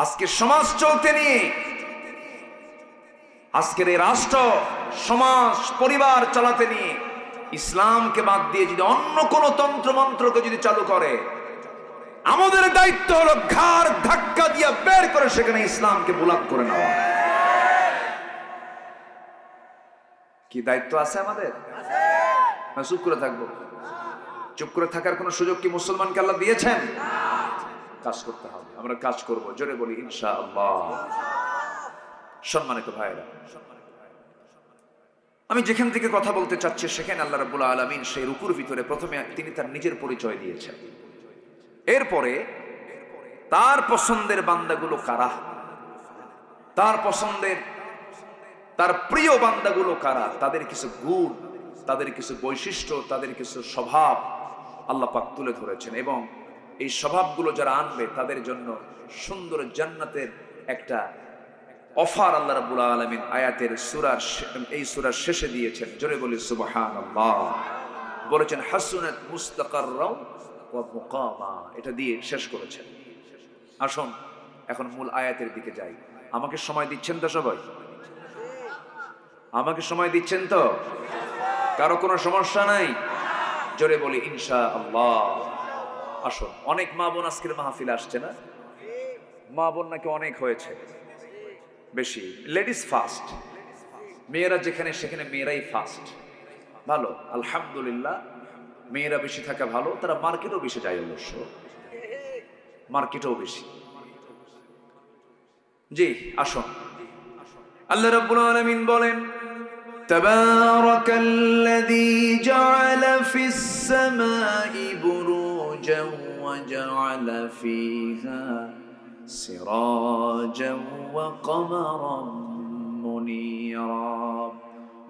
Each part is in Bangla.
আজকে সমাজ চলতে নিয়ে, আজকের এই রাষ্ট্র সমাজ পরিবার চালাতে নিয়ে ইসলামকে বাদ দিয়ে যদি অন্য কোন তন্ত্র মন্ত্রকে যদি চালু করে, আমাদের দায়িত্ব হলো ঘাড় ধাক্কা দিয়ে বের করে সেখানে ইসলামকে বুলাদ করে নেওয়া। কি দায়িত্ব আছে আমাদের? না চুপ করে থাকবো? চুপ করে থাকার কোন সুযোগ কি মুসলমানকে আল্লাহ দিয়েছেন? কাজ করতে হবে, আমরা কাজ করব, জোরে বলি ইনশাআল্লাহ। সম্মানিত ভাইরা, আমি যেখান থেকে কথা বলতে চাচ্ছি সেখানে আল্লাহ রাব্বুল আলামিন সেই রুকুর ভিতরে প্রথমে তিনি তার নিজের পরিচয় দিয়েছেন, এরপরে তার পছন্দের বান্দাগুলো কারা, তার পছন্দের তার প্রিয় বান্দাগুলো কারা, তাদের কিছু গুণ, তাদের কিছু বৈশিষ্ট্য, তাদের কিছু স্বভাব আল্লাহ পাক তুলে ধরেছেন এবং এই স্বভাবগুলো যারা আনবে তাদের জন্য সুন্দর জান্নাতের একটা অফার আল্লাহ রাব্বুল আলামিন আয়াতের এই সূরার শেষে দিয়েছেন। জোরে বলি সুবহানাল্লাহ। বলেছেন হাসুনাত মুস্তাকাররাও ওয়া মুকামা, এটা দিয়ে শেষ করেছেন। আসুন এখন মূল আয়াতের দিকে যাই। আমাকে সময় দিচ্ছেন তো সবাই? আমাকে সময় দিচ্ছেন তো? কারো কোনো সমস্যা নাই? জোরে বলি ইনশাআল্লাহ। আসুন, অনেক মা বোন আজকের মাহফিলে আসছে না? মা বোন নাকি অনেক হয়েছে, বেশি। লেডিস ফার্স্ট, মেয়েরা যেখানে সেখানে মেয়েরাই ফার্স্ট। ভালো, আলহামদুলিল্লাহ। মেয়েরা বেশি থাকা ভালো, তারা মার্কেটও বেশি যায়, অবশ্য মার্কেটও বেশি। জি আসুন, আল্লাহ রাব্বুল আলামিন বলেন তাবারাকাল্লাযী জাআলা ফিস সামাই বুরুজান ওয়া জাআলা ফিহা সিরাজান ওয়া কমারান মুনীরা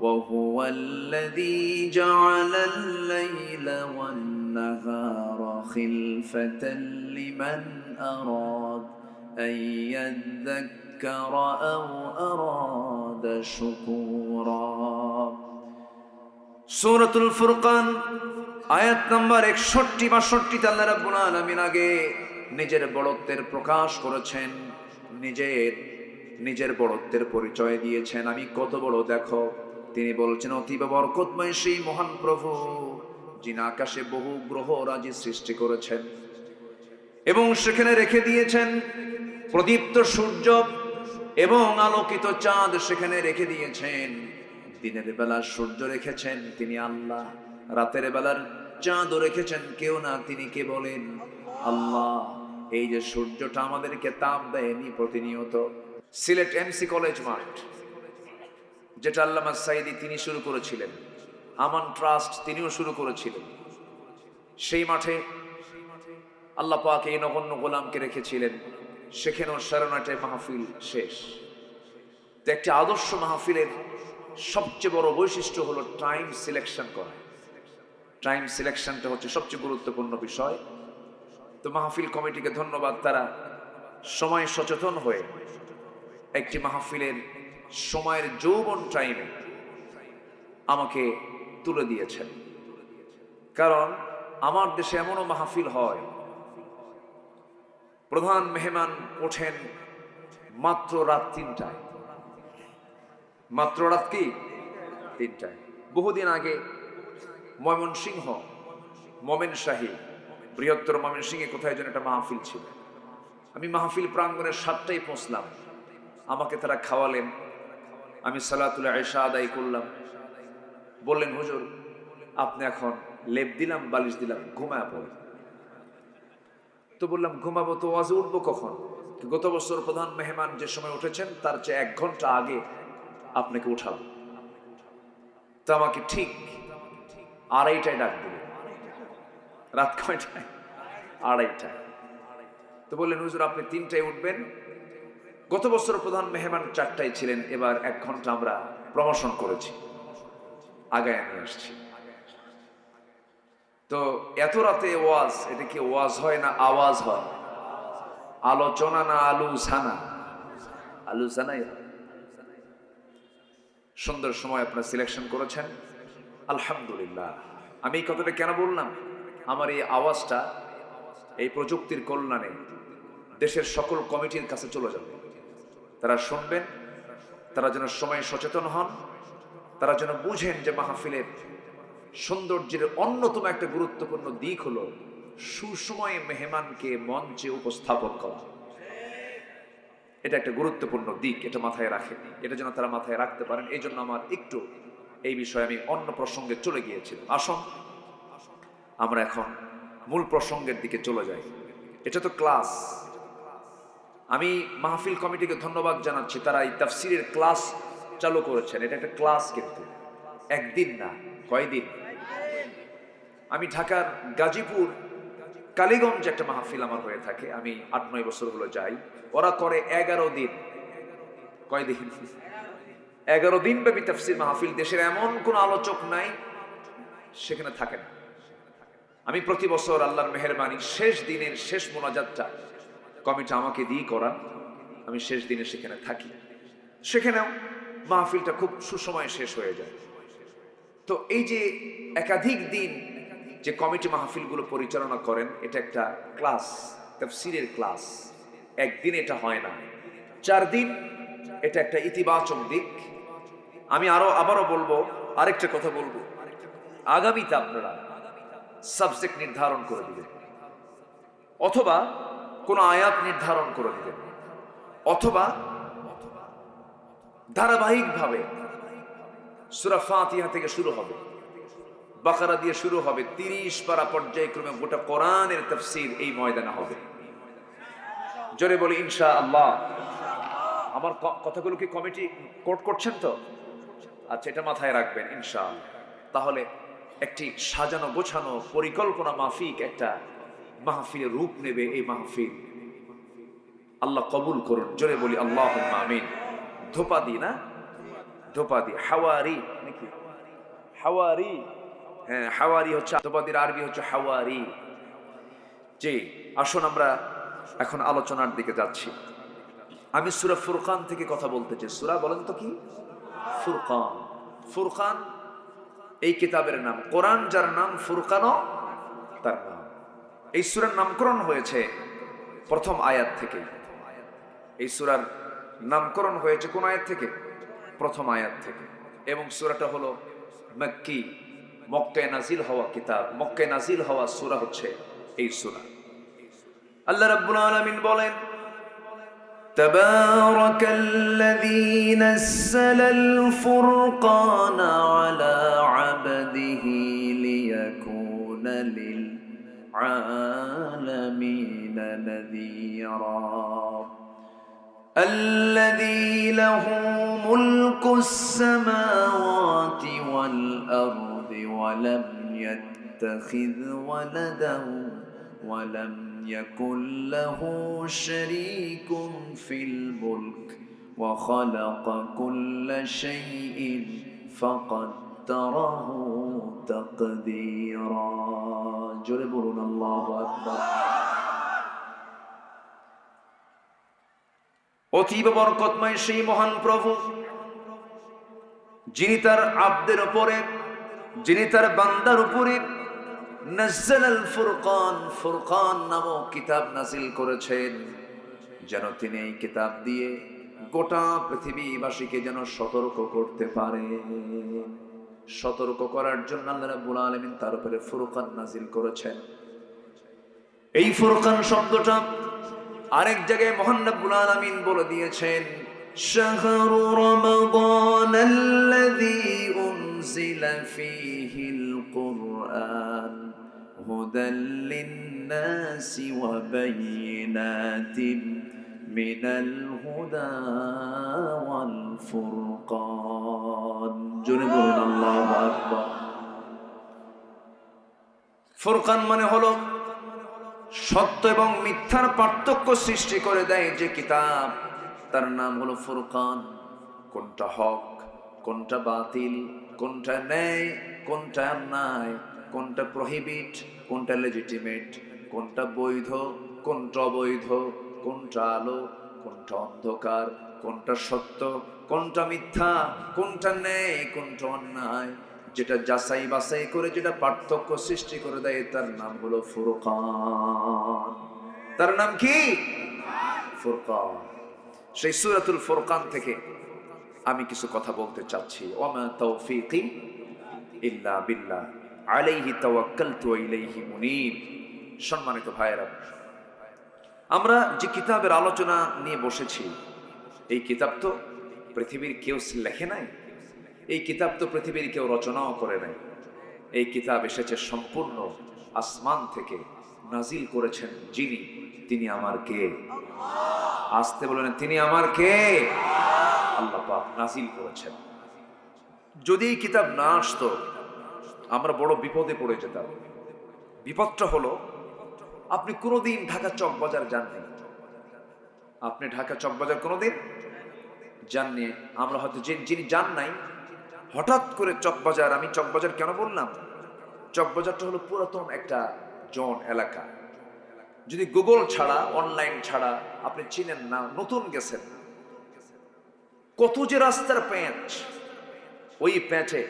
ওয়া হুয়াল্লাযী জাআলাল লাইলা ওয়ান নাহারা খিলফাতান লিমান আরাদ আন ইয়াযযাক্কারা আও আরাদা শুকুরা। সূরাতুল ফুরকান আয়াত নাম্বার 61-62 আল্লাহ রাব্বুল আলামিন আগে নিজের বড়ত্বের প্রকাশ করেছেন, নিজের বড়ত্বের পরিচয় দিয়েছেন। আমি কত বড় দেখো। তিনি বলছেন অতীব বরকতময় সেই মহান প্রভু, যিনি আকাশে বহু গ্রহ রাজি সৃষ্টি করেছেন এবং সেখানে রেখে দিয়েছেন প্রদীপ্ত সূর্য এবং আলোকিত চাঁদ, সেখানে রেখে দিয়েছেন। দিনের বেলা সূর্য রেখেছেন তিনি আল্লাহ, রাতের বেলার চাঁদও রেখেছেন কেউ না, তিনি কে বলেন? আল্লাহ। এই যে সূর্যটা আমাদেরকে তাপ দেয়নি প্রতিনিয়ত। সিলেট এমসি কলেজ মাঠ, যেটা আল্লামা সাইদি তিনি শুরু করেছিলেন, আমান ট্রাস্ট তিনিও শুরু করেছিলেন, সেই মাঠে আল্লাহ পাক এই নগণ্য গোলামকে রেখেছিলেন। সেখানেও সাড়ে 9টায় মাহফিল শেষ। তো একটি আদর্শ মাহফিলের সবচেয়ে বড় বৈশিষ্ট্য হলো টাইম সিলেকশন করা। টাইম সিলেকশনটা হচ্ছে সবচেয়ে গুরুত্বপূর্ণ বিষয়। তো মাহফিল কমিটিকে ধন্যবাদ, তারা সময় সচেতন হয়ে একটি মাহফিলের সময়ের যৌবন টাইমে আমাকে তুলে দিয়েছেন। কারণ আমার দেশে এমনও মাহফিল হয়, প্রধান মেহমান ওঠেন মাত্র রাত 3টায়। মাত্র রাত কি 3টায়। বহুদিন আগে ময়মনসিংহ, মোমেনশাহী, বৃহত্তর ময়মনসিংহে কোথায় যেন একটা মাহফিল ছিল। আমি মাহফিল প্রাঙ্গণে 7টায় পৌঁছলাম। আমাকে তারা খাওয়ালেন, আমি সালাতুল ইশা আদায় করলাম। বললেন হুজুর আপনি এখন লেপ দিলাম, বালিশ দিলাম, ঘুমায় পড়ে। তো বললাম ঘুমাবো তো, ওয়াজে উঠবো কখন? গত বছর প্রধান মেহমান যে সময় উঠেছেন তার চেয়ে 1 ঘন্টা আগে আপনাকে উঠাবো। তো আমাকে ঠিক 2:30টায় ডাক দিলেন। রাত কয়টায়? 2:30টায়। তো বললেন হুজুর আপনি 3টায় উঠবেন। গত বছর প্রধান মেহমান 4টায় ছিলেন, এবার 1 ঘন্টা আমরা প্রমোশন করেছি, আগায় নিয়ে আসছি। তো এত রাতে ওয়াজ, এটা কি ওয়াজ হয় না আওয়াজ হয়? আলোচনা না আলোচনা? আলোচনাই হয়। সুন্দর সময় আপনারা সিলেকশন করেছেন, আলহামদুলিল্লাহ। আমি এই কথাটা কেন বললাম? আমার এই আওয়াজটা এই প্রযুক্তির কল্যাণে দেশের সকল কমিটির কাছে চলে যাবে। তারা শুনবেন, তারা যেন সময়ে সচেতন হন, তারা যেন বুঝেন যে মাহফিলের সৌন্দর্যের অন্যতম একটা গুরুত্বপূর্ণ দিক হলো সুসময়ে মেহমানকে মঞ্চে উপস্থাপন করা। এটা একটা গুরুত্বপূর্ণ দিক, এটা মাথায় রাখেন, এটা যেন তারা মাথায় রাখতে পারেন। এই জন্য আমার একটু এই বিষয়ে আমি অন্য প্রসঙ্গে চলে গিয়েছিলাম। আসুন আমরা এখন মূল প্রসঙ্গের দিকে চলে যাই। এটা তো ক্লাস। আমি মাহফিল কমিটিকে ধন্যবাদ জানাচ্ছি, তারা এই তাফসিরের ক্লাস চালু করেছেন। এটা একটা ক্লাস, কিন্তু একদিন না, কয়দিন। আমি ঢাকার গাজীপুর কালীগঞ্জ একটা মাহফিল আমার হয়ে থাকে, আমি 8-9 বছর হলো যাই। ওরা করে 11 দিন। কয়দিন? 11 দিন ব্যাপী তাফসির মাহফিল। দেশের এমন কোন আলোচক নাই সেখানে থাকে না। আমি প্রতি বছর আল্লাহর মেহেরবানি শেষ দিনের শেষ মোনাজাতটা কমিটি আমাকে দিয়ে করান, আমি শেষ দিনে সেখানে থাকি। সেখানেও মাহফিলটা খুব সুসময়ে শেষ হয়ে যায়। তো এই যে একাধিক দিন যে কমিটি মাহফিলগুলো পরিচালনা করেন, এটা একটা ক্লাস, তাফসিরের ক্লাস। একদিন এটা হয় না, 4 দিন। এটা একটা ইতিবাচক দিক। আমি আবারও বলবো, আরেকটা কথা বলবো, আগামীতে আপনারা সাবজেক্ট নির্ধারণ করে দিবেন, অথবা কোন আয়াত নির্ধারণ করে দিবেন, অথবা ধারাবাহিকভাবে সূরা ফাতিহা থেকে শুরু হবে, বাকারা দিয়ে শুরু হবে, 30 পারা পর্যায়ক্রমে গোটা কোরআনের তাফসীর এই ময়দানে হবে। জোরে বলি ইনশাআল্লাহ। আমার কথাগুলো কি কমিটি কোট করছেন তো? আচ্ছা, এটা মাথায় রাখবেন ইনশাআল্লাহ। তাহলে একটি সাজানো গোছানো পরিকল্পনা মাফিক একটা মাহফিলের রূপ নেবে এই মাহফিল। আল্লাহ কবুল করুন। জোরে বলি আল্লাহুম্মা আমিন। ধোপাদি না, ধোপাদি, হাওয়ারি নাকি? হাওয়ারি, হ্যাঁ হাওয়ারি হচ্ছে ধোপাদির আরবি হচ্ছে হাওয়ারি। জি, আসুন আমরা এখন আলোচনার দিকে যাচ্ছি। আমি সূরা ফুরকান থেকে কথা বলতে চাই। সূরা বলেন তো কি? ফুরকান। ফুরকান এই কিতাবের নাম। কোরআন যার নাম, ফুরকানও তার নাম। এই সূরার নামকরণ হয়েছে প্রথম আয়াত থেকে। এই সূরার নামকরণ হয়েছে কোন আয়াত থেকে? প্রথম আয়াত থেকে। এবং সূরাটা হলো মক্কি, মক্কায় নাজিল হওয়া কিতাব, মক্কায় নাজিল হওয়া সূরা হচ্ছে এই সূরা। আল্লাহ রাব্বুল আলামিন বলেন, তাবারাকাল্লাযী নাযালাল ফুরকানা আলা আবদিহি লিয়াকুনা লিল আলামিনা নাযীরা الذي له ملك السماوات والأرض ولم يتخذ ولدا ولم يكن له شريك في الملك وخلق كل شيء فقدره تقديرا جربنا الله أكبر অতীব বরকতময় সেই মহান প্রভু, যিনি তার আব্দের উপরে, যিনি তার বান্দার উপরে নাযালাল ফুরকান, ফুরকান নামক কিতাব নাজিল করেছেন, যেন তিনি এই কিতাব দিয়ে গোটা পৃথিবীবাসীকে যেন সতর্ক করতে পারে। সতর্ক করার জন্য আল্লাহ রাব্বুল আলামিন তার উপরে ফুরকান নাজিল করেছেন। এই ফুরকান শব্দটা আরেক জায়গায় মহান রব্বুল আলামিন বলে দিয়েছেন, শাহরু রমাদানাল্লাযী উনজিলা ফীহিল কুরআন হুদাল লিন-নাসি ওয়া বায়িনাতিন মিনাল হুদা ওয়াল ফুরকান। জোরে বলুন আল্লাহু আকবার। ফুরকান মানে হলো সত্য এবং মিথ্যার পার্থক্য সৃষ্টি করে দেয় যে কিতাব, তার নাম হলো ফুরকান। কোনটা হক, কোনটা বাতিল, কোনটা ন্যায়, কোনটা অন্যায়, কোনটা প্রহিবিট, কোনটা লেজিটিমেট, কোনটা বৈধ, কোনটা অবৈধ, কোনটা আলো, কোনটা অন্ধকার, কোনটা সত্য, কোনটা মিথ্যা, কোনটা ন্যায়, কোনটা অন্যায়, যেটা যাচাই বাছাই করে যেটা পার্থক্য সৃষ্টি করে দেয়, তার নাম হলো ফুরকান। তার নাম কি? ফুরকান। সেই সূরাতুল ফুরকান থেকে আমি কিছু কথা বলতে চাচ্ছি। ওয়ামা তাওফীকি ইল্লা বিল্লাহ আলাইহি তাওয়াক্কালতু ওয়া ইলাইহি মুনীব। সম্মানিত ভাইয়েরা, আমরা যে কিতাবের আলোচনা নিয়ে বসেছি, এই কিতাব তো পৃথিবীর কেউ লেখে নাই, এই কিতাব তো পৃথিবীর কেউ রচনাও করে নাই। এই কিতাব এসেছে সম্পূর্ণ আসমান থেকে, নাজিল করেছেন যিনি, তিনি আমার কে? আসতে বলেন, তিনি আমার কে? আল্লাহ পাক নাজিল করেছেন। যদি এই কিতাব না আসতো, আমরা বড় বিপদে পড়ে যেতাম। বিপদটা হলো, আপনি কোনোদিন ঢাকা চকবাজার যাননি। আপনি ঢাকা চকবাজার কোনোদিন যাননি। আমরা হয়তো যিনি যান নাই, হঠাৎ করে চকবাজার, আমি চকবাজার কেন বললাম? চকবাজারটা হলো পুরাতন একটা জন এলাকা। যদি গুগল ছাড়া, অনলাইন ছাড়া আপনি চিনেন না, নতুন গেছেন, কত যে রাস্তার প্যাঁচ, ওই প্যাঁচে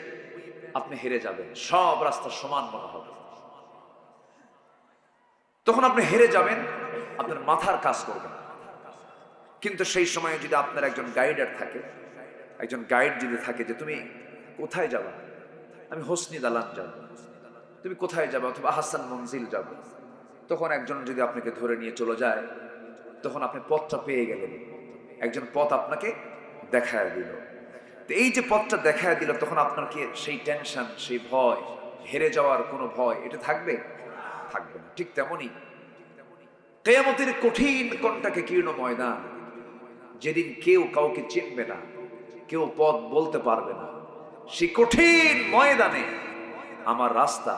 আপনি হেরে যাবেন। সব রাস্তা সমান মনে হবে। তখন আপনি হেরে যাবেন, আপনার মাথার কাজ করবেন। কিন্তু সেই সময়ে যদি আপনার একজন গাইডার থাকে, একজন গাইড যদি থাকে যে তুমি কোথায় যাবা, আমি হোসনি দালান যাব, তুমি কোথায় যাবে, অথবা আহসান মঞ্জিল যাবে, তখন একজন যদি আপনাকে ধরে নিয়ে চলে যায়, তখন আপনি পথটা পেয়ে গেলেন। একজন পথ আপনাকে দেখায় দিল। তো এই যে পথটা দেখায় দিল, তখন আপনার কি সেই টেনশন, সেই ভয়, হেরে যাওয়ার কোনো ভয় এটা থাকবে? থাকবে না। ঠিক তেমনি কিয়ামতের কঠিন কণ্টাকে কীর্ণ ময়দান, যেদিন কেউ কাউকে চিনবে না, কেউ পথ বলতে পারবে না, সেই কঠিন ময়দানে আমার রাস্তা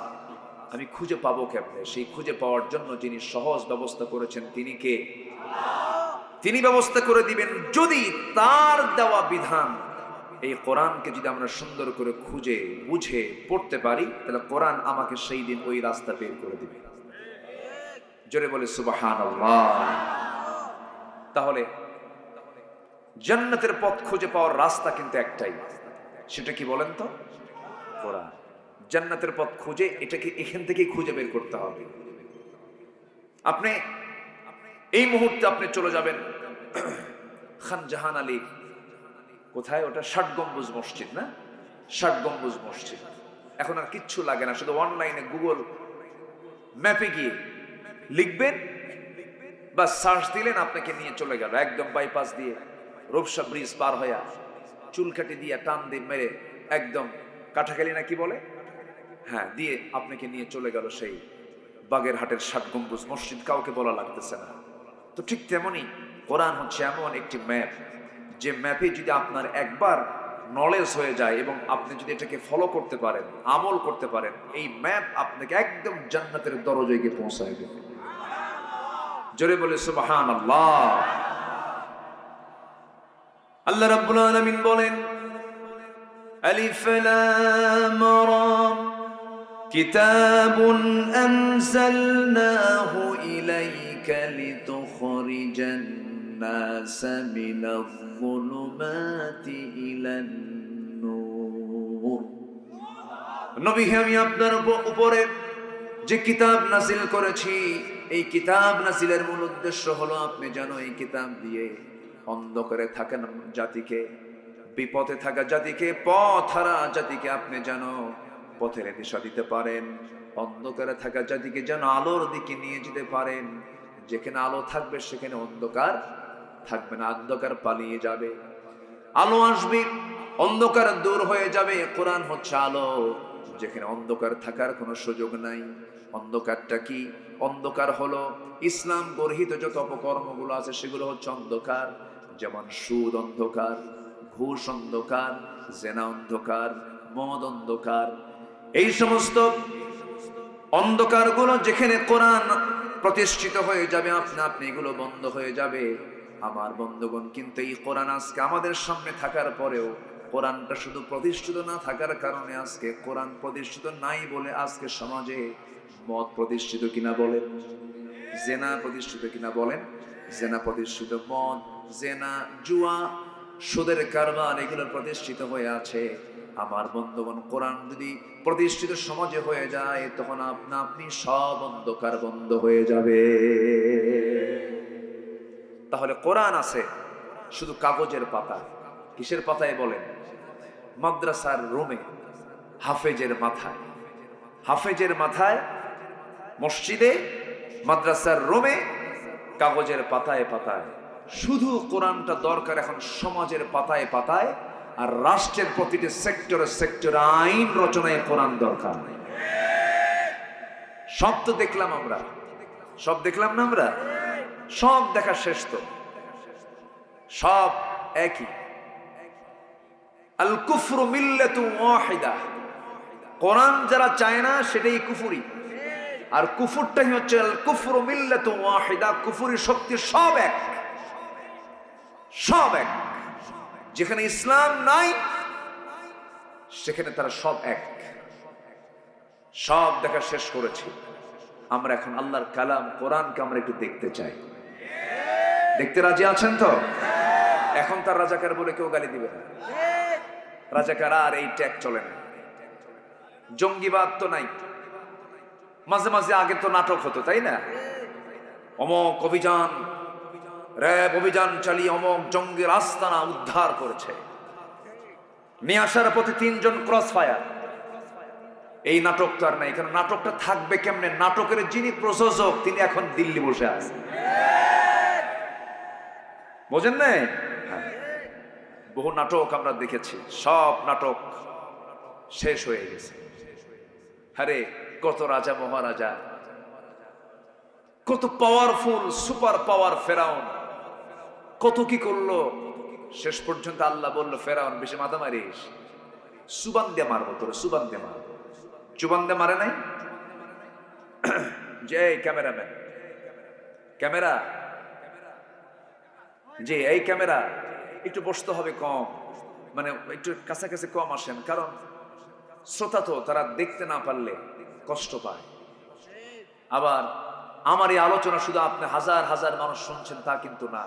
আমি খুঁজে পাবো কেমনে? সেই খুঁজে পাওয়ার জন্য যিনি সহজ ব্যবস্থা করেছেন, তিনি কে? তিনি ব্যবস্থা করে দিবেন। যদি তার দেওয়া বিধান, এই কোরআনকে যদি আমরা সুন্দর করে খুঁজে বুঝে পড়তে পারি, তাহলে কোরআন আমাকে সেই দিন ওই রাস্তা বের করে দিবে। জোরে বলে সুবহানাল্লাহ। তাহলে জান্নাতের পথ খুঁজে পাওয়ার রাস্তা কিন্তু একটাই, সেটা কি বলেন তো? কোরআন। জান্নাতের পথ খুঁজে, এটাকে এখান থেকেই খুঁজে বের করতে হবে। আপনি এই মুহূর্তে আপনি চলে যাবেন খান জাহান আলী, কোথায় ওটা, ৬০ গম্বুজ মসজিদ না? ৬০ গম্বুজ মসজিদ। এখন আর কিচ্ছু লাগে না, শুধু অনলাইনে গুগল ম্যাপে গিয়ে লিখবেন, বা সার্চ দিলেন, আপনাকে নিয়ে চলে গেল একদম বাইপাস দিয়ে, রূপসা ব্রিজ পার হইয়া, চুলকাটি দিয়ে টান দিয়ে মেরে একদম কাঠাখালি না কি বলে, হ্যাঁ, দিয়ে আপনাকে নিয়ে চলে গেল সেই বাগেরহাটের ৬০ গম্বুজ মসজিদ। কাউকে বলা লাগতেছে না। তো ঠিক তেমনি কোরআন হচ্ছে এমন একটি ম্যাপ, যে ম্যাপে যদি আপনার একবার নলেজ হয়ে যায় এবং আপনি যদি এটাকে ফলো করতে পারেন, আমল করতে পারেন, এই ম্যাপ আপনাকে একদম জান্নাতের দরজায় গিয়ে পৌঁছায় দেবে। জোরে বলে সুবহানাল্লাহ। আল্লাহ রাব্বুল আলামিন বলেন, আলিফ লাম রা কিতাবুন আনজালনাহু ইলাইকা লিতুখরিজান নাস মিনাজ যুলুমাতি ইলান নূর। নবী, আমি আপনার উপরে যে কিতাব নাজিল করেছি, এই কিতাব নাজিলের মূল উদ্দেশ্য হলো আপনি যেন এই কিতাব দিয়ে অন্ধকারে থাকা জাতিকে, বিপদে থাকা জাতিকে, পথ হারা জাতিকে আপনি যেন পথের দিশা দিতে পারেন। অন্ধকারে থাকা জাতিকে যেন আলোর দিকে নিয়ে যেতে পারেন। যেখানে আলো থাকবে সেখানে অন্ধকার থাকবে না, অন্ধকার পালিয়ে যাবে, আলো আসবে, অন্ধকার দূর হয়ে যাবে। কোরআন হচ্ছে আলো, যেখানে অন্ধকার থাকার কোনো সুযোগ নাই। অন্ধকারটা কি? অন্ধকার হলো ইসলাম গর্হিত যত অপকর্মগুলো আছে, সেগুলো হচ্ছে অন্ধকার। যেমন সুদ অন্ধকার, ঘুষ অন্ধকার, জেনা অন্ধকার, মদ অন্ধকার। এই সমস্ত অন্ধকারগুলো যেখানে কোরআন প্রতিষ্ঠিত হয়ে যাবে, আপনি এগুলো বন্ধ হয়ে যাবে। আমার বন্ধুগণ, কিন্তু এই কোরআন আজকে আমাদের সামনে থাকার পরেও, কোরআনটা শুধু প্রতিষ্ঠিত না থাকার কারণে, আজকে কোরআন প্রতিষ্ঠিত নাই বলে আজকে সমাজে মদ প্রতিষ্ঠিত কিনা বলেন, জেনা প্রতিষ্ঠিত কিনা বলেন, জেনা প্রতিষ্ঠিত, মদ, জেনা, জুয়া, সুদের কারবার, এগুলো প্রতিষ্ঠিত হয়ে আছে। আমার বন্ধুগণ, কোরআন যদি প্রতিষ্ঠিত সমাজে হয়ে যায়, তখন আপনি সব অন্ধকার বন্ধ হয়ে যাবে। তাহলে কোরআন আছে শুধু কাগজের পাতায়। কিসের পাতায় বলেন? মাদ্রাসার রুমে হাফেজের মাথায়, হাফেজের মাথায়, মসজিদে, মাদ্রাসার রুমে, কাগজের পাতায় পাতায়। শুধু কোরআনটা দরকার এখন সমাজের পাতায় পাতায়, আর রাষ্ট্রের প্রতিটি সেক্টরে সেক্টরে আইন রচনায় কোরআন দরকার। সব তো দেখলাম আমরা, সব দেখলাম না আমরা? সব দেখা শেষ তো, সব একই। আল কুফরু মিল্লাতু ওয়াহিদা, কোরআন যারা চায় না সেটাই কুফরি। আর কুফরটাই হচ্ছে আল কুফরু মিল্লাতু ওয়াহিদা, কুফরি শক্তি সব এক, সব এক। যেখানে ইসলাম নাই সেখানে তারা সব এক। সব দেখা শেষ করেছি আমরা, এখন আল্লাহর কালাম কোরআনকে আমরা একটু দেখতে চাই। দেখতে রাজি আছেন তো? এখন তার রাজাকার বলে কেউ গালি দিবে না। রাজাকার আর এই ট্যাগ চলে না, জঙ্গিবাদ তো নাই। মাঝে মাঝে আগে তো নাটক হতো, তাই না? অমক অভিযান, র‍্যাব অভিযান চালিয়ে অমক জঙ্গির আস্তানা উদ্ধার করেছে, নিয়ে আসার পথে 3 জন ক্রস ফায়ার। এই নাটক তো আর নাই। এখানে নাটকটা থাকবে কেমনে? নাটকের যিনি প্রযোজক তিনি এখন দিল্লি বসে আছেন, বোঝেন নাই? বহু নাটক আমরা দেখেছি, সব নাটক শেষ হয়ে গেছে। আরে কত রাজা মহারাজা, কত পাওয়ারফুল সুপার পাওয়ার ফেরাউন কত কি করলো, শেষ পর্যন্ত আল্লাহ বলল ফেরাউন বেশি মাথা মারিস, সুবান দিয়ে মারবো তোরে, সুবান দিয়ে মারবো। চুবান দিয়ে মারে নাই? যে ক্যামেরাম্যান, ক্যামেরা, যে এই ক্যামেরা একটু বসতে হবে কম, মানে একটু কাছাকাছি কম আসেন, কারণ শ্রোতা তো তারা দেখতে না পারলে কষ্ট পায়। আবার আমার এই আলোচনা শুধু আপনি হাজার হাজার মানুষ শুনছেন তা কিন্তু না।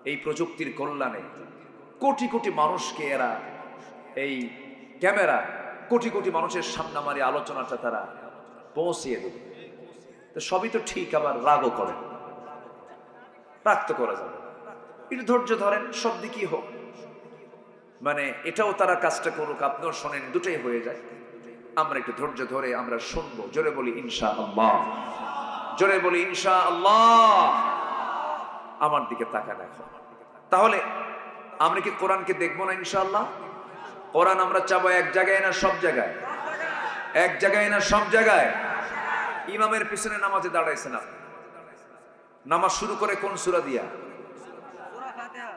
এই প্রযুক্তির কল্যাণে কোটি কোটি মানুষকে এরা, এই ক্যামেরা কোটি কোটি মানুষের সামনে আমার এই আলোচনাটা তারা পৌঁছিয়ে দেবে। তো সবই তো ঠিক, আবার রাগও করেন, রাগ তো করা যাবে। একটু ধৈর্য ধরেন, সব দিকই হোক, মানে এটাও তারা কাজটা করুক, আপনিও শোনেন, দুটোই হয়ে যায়। আমরা একটু ধৈর্য ধরে আমরা শুনবো। জোরে বলি ইনশাআল্লাহ, জোরে বলি ইনশাআল্লাহ। আমার দিকে তাকান এখন। তাহলে আমরা কি কোরআনকে দেখবো না ইনশাআল্লাহ? কোরআন আমরা চাবো এক জায়গায় না সব জায়গায়? এক জায়গায় না সব জায়গায়? ইমামের পিছনে নামাজে দাঁড়াইছেন আপনি, নামাজ শুরু করে কোন সূরা দিয়া?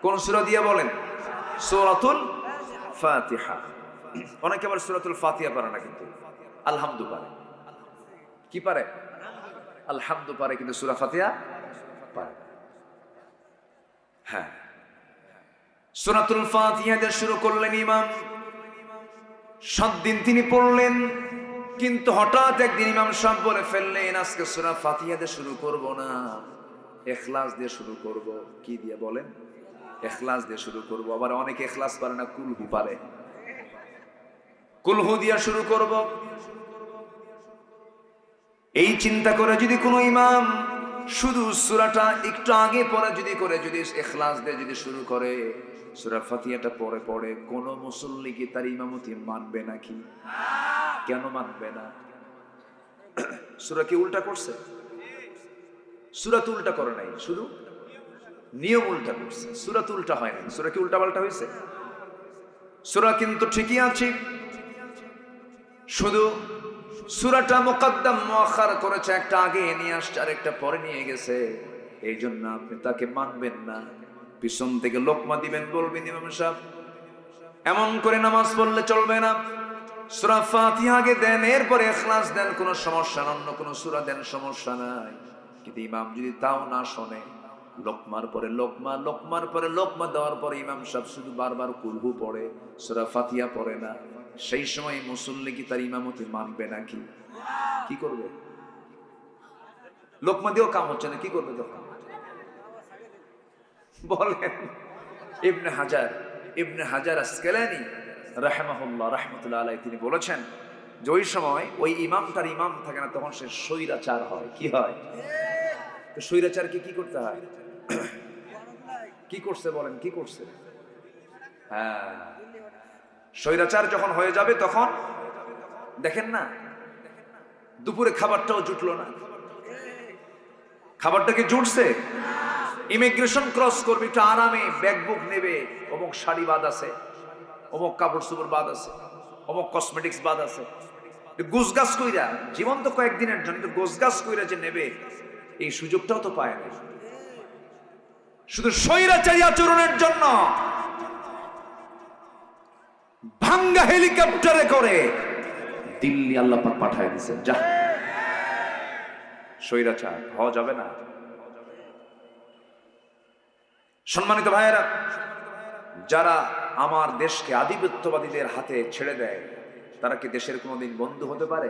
কোন সূরা দিয়া বলেন? সূরাতুল ফাতিহা। অনেকে আবার সূরাতুল ফাতিহা পারে না, কিন্তু আলহামদু পারে। কি পারে? আলহামদু পারে, কিন্তু সূরা ফাতিহা পারে। হ্যাঁ, সূরাতুল ফাতিহা দিয়ে শুরু করলেন ইমাম। 7 দিন তিনি পড়লেন, কিন্তু হঠাৎ একদিন ইমাম সাহেব বলে ফেললেন আজকে সূরা ফাতিহা দিয়ে শুরু করব না, ইখলাস দিয়ে শুরু করব। কি দিয়ে বলেন? ইখলাস দিয়ে শুরু করব। আবার অনেকে ইখলাস পারে না, কুলহু পারে, কুলহু দিয়ে শুরু করব। এই চিন্তা করে যদি কোনো ইমাম শুধু সূরাটা একটু আগে পরে যদি করে, যদি ইখলাস দিয়ে যদি শুরু করে, সূরা ফাতিহাটা পরে পড়ে, কোন মুসল্লি কি তার ইমামতি মানবে নাকি? কেন মানবে না? সূরা কি উল্টা করছে? সূরা তো উল্টা করে নাই, শুধু নিয়ম উল্টা করছে। সূরা তো উল্টা হয় নাই। সূরা কি উল্টা পাল্টা হয়েছে? সূরা কিন্তু ঠিকই আছে, শুধু সূরাটা মুকদ্দম মুআখার করেছে, একটা আগে নিয়ে আসছে আর একটা পরে নিয়ে গেছে। এই জন্য আপনি তাকে মানবেন না, পিছন থেকে লোকমা দিবেন, বলবেন ইমাম সাহেব এমন করে নামাজ পড়লে চলবে না, সূরা ফাতিহা আগে দেন, এরপরে ইখলাস দেন, কোনো সমস্যা না, অন্য কোনো সূরা দেন, সমস্যা নাই। কিন্তু ইমাম যদি তাও না শোনে, লোকমার পরে লোকমা, লোকমার পরে লোকমা দেওয়ার পরে ইমাম সাহেব শুধু বারবার কুলহু পড়ে, সূরা ফাতিহা পড়ে না, সেই সময় মুসল্লি কি তার ইমামতি মানবে নাকি? কি করবে? লোকমা দিয়েও কাম হচ্ছে না, কি করবে তখন? বলেন। ইবনে হাজার আসকালানী রাহিমাহুল্লাহ রাহমাতুল্লাহ আলাইহি তিনি বলেছেন যে ওই সময় ওই ইমামটার ইমাম থাকে না, তখন সে স্বৈরাচার হয়। কি হয়? তো স্বৈরাচারকে কি করতে হয়? কি করছে বলেন, কি করছে? হ্যাঁ, স্বৈরাচার যখন হয়ে যাবে তখন দেখেন না, দুপুরে খাবারটাও জুটলো না। খাবারটা কি জুটছে? ইমিগ্রেশন ক্রস করবে, একটু আরামে ব্যাগ বুক নেবে, অমুক শাড়ি বাদ আছে, অমুক কাপড় চোপড় বাদ আছে, অমুক কসমেটিক্স বাদ আছে, গোছগাছ কইরা, জীবন তো কয়েকদিনের জন্য, গোছগাছ কইরা যে নেবে এই সুযোগটাও তো পায় না। শুধু স্বৈরাচারী আচরণের জন্য ভাঙ্গা হেলিকপ্টারে করে দিল্লি আল্লাহ পাক পাঠায় দিয়েছেন। যা, স্বৈরাচার হওয়া যাবে না। সম্মানিত ভাইয়েরা, যারা আমার দেশকে আধিপত্যবাদীদের হাতে ছেড়ে দেয় তারা কি দেশের কোনোদিন বন্ধু হতে পারে?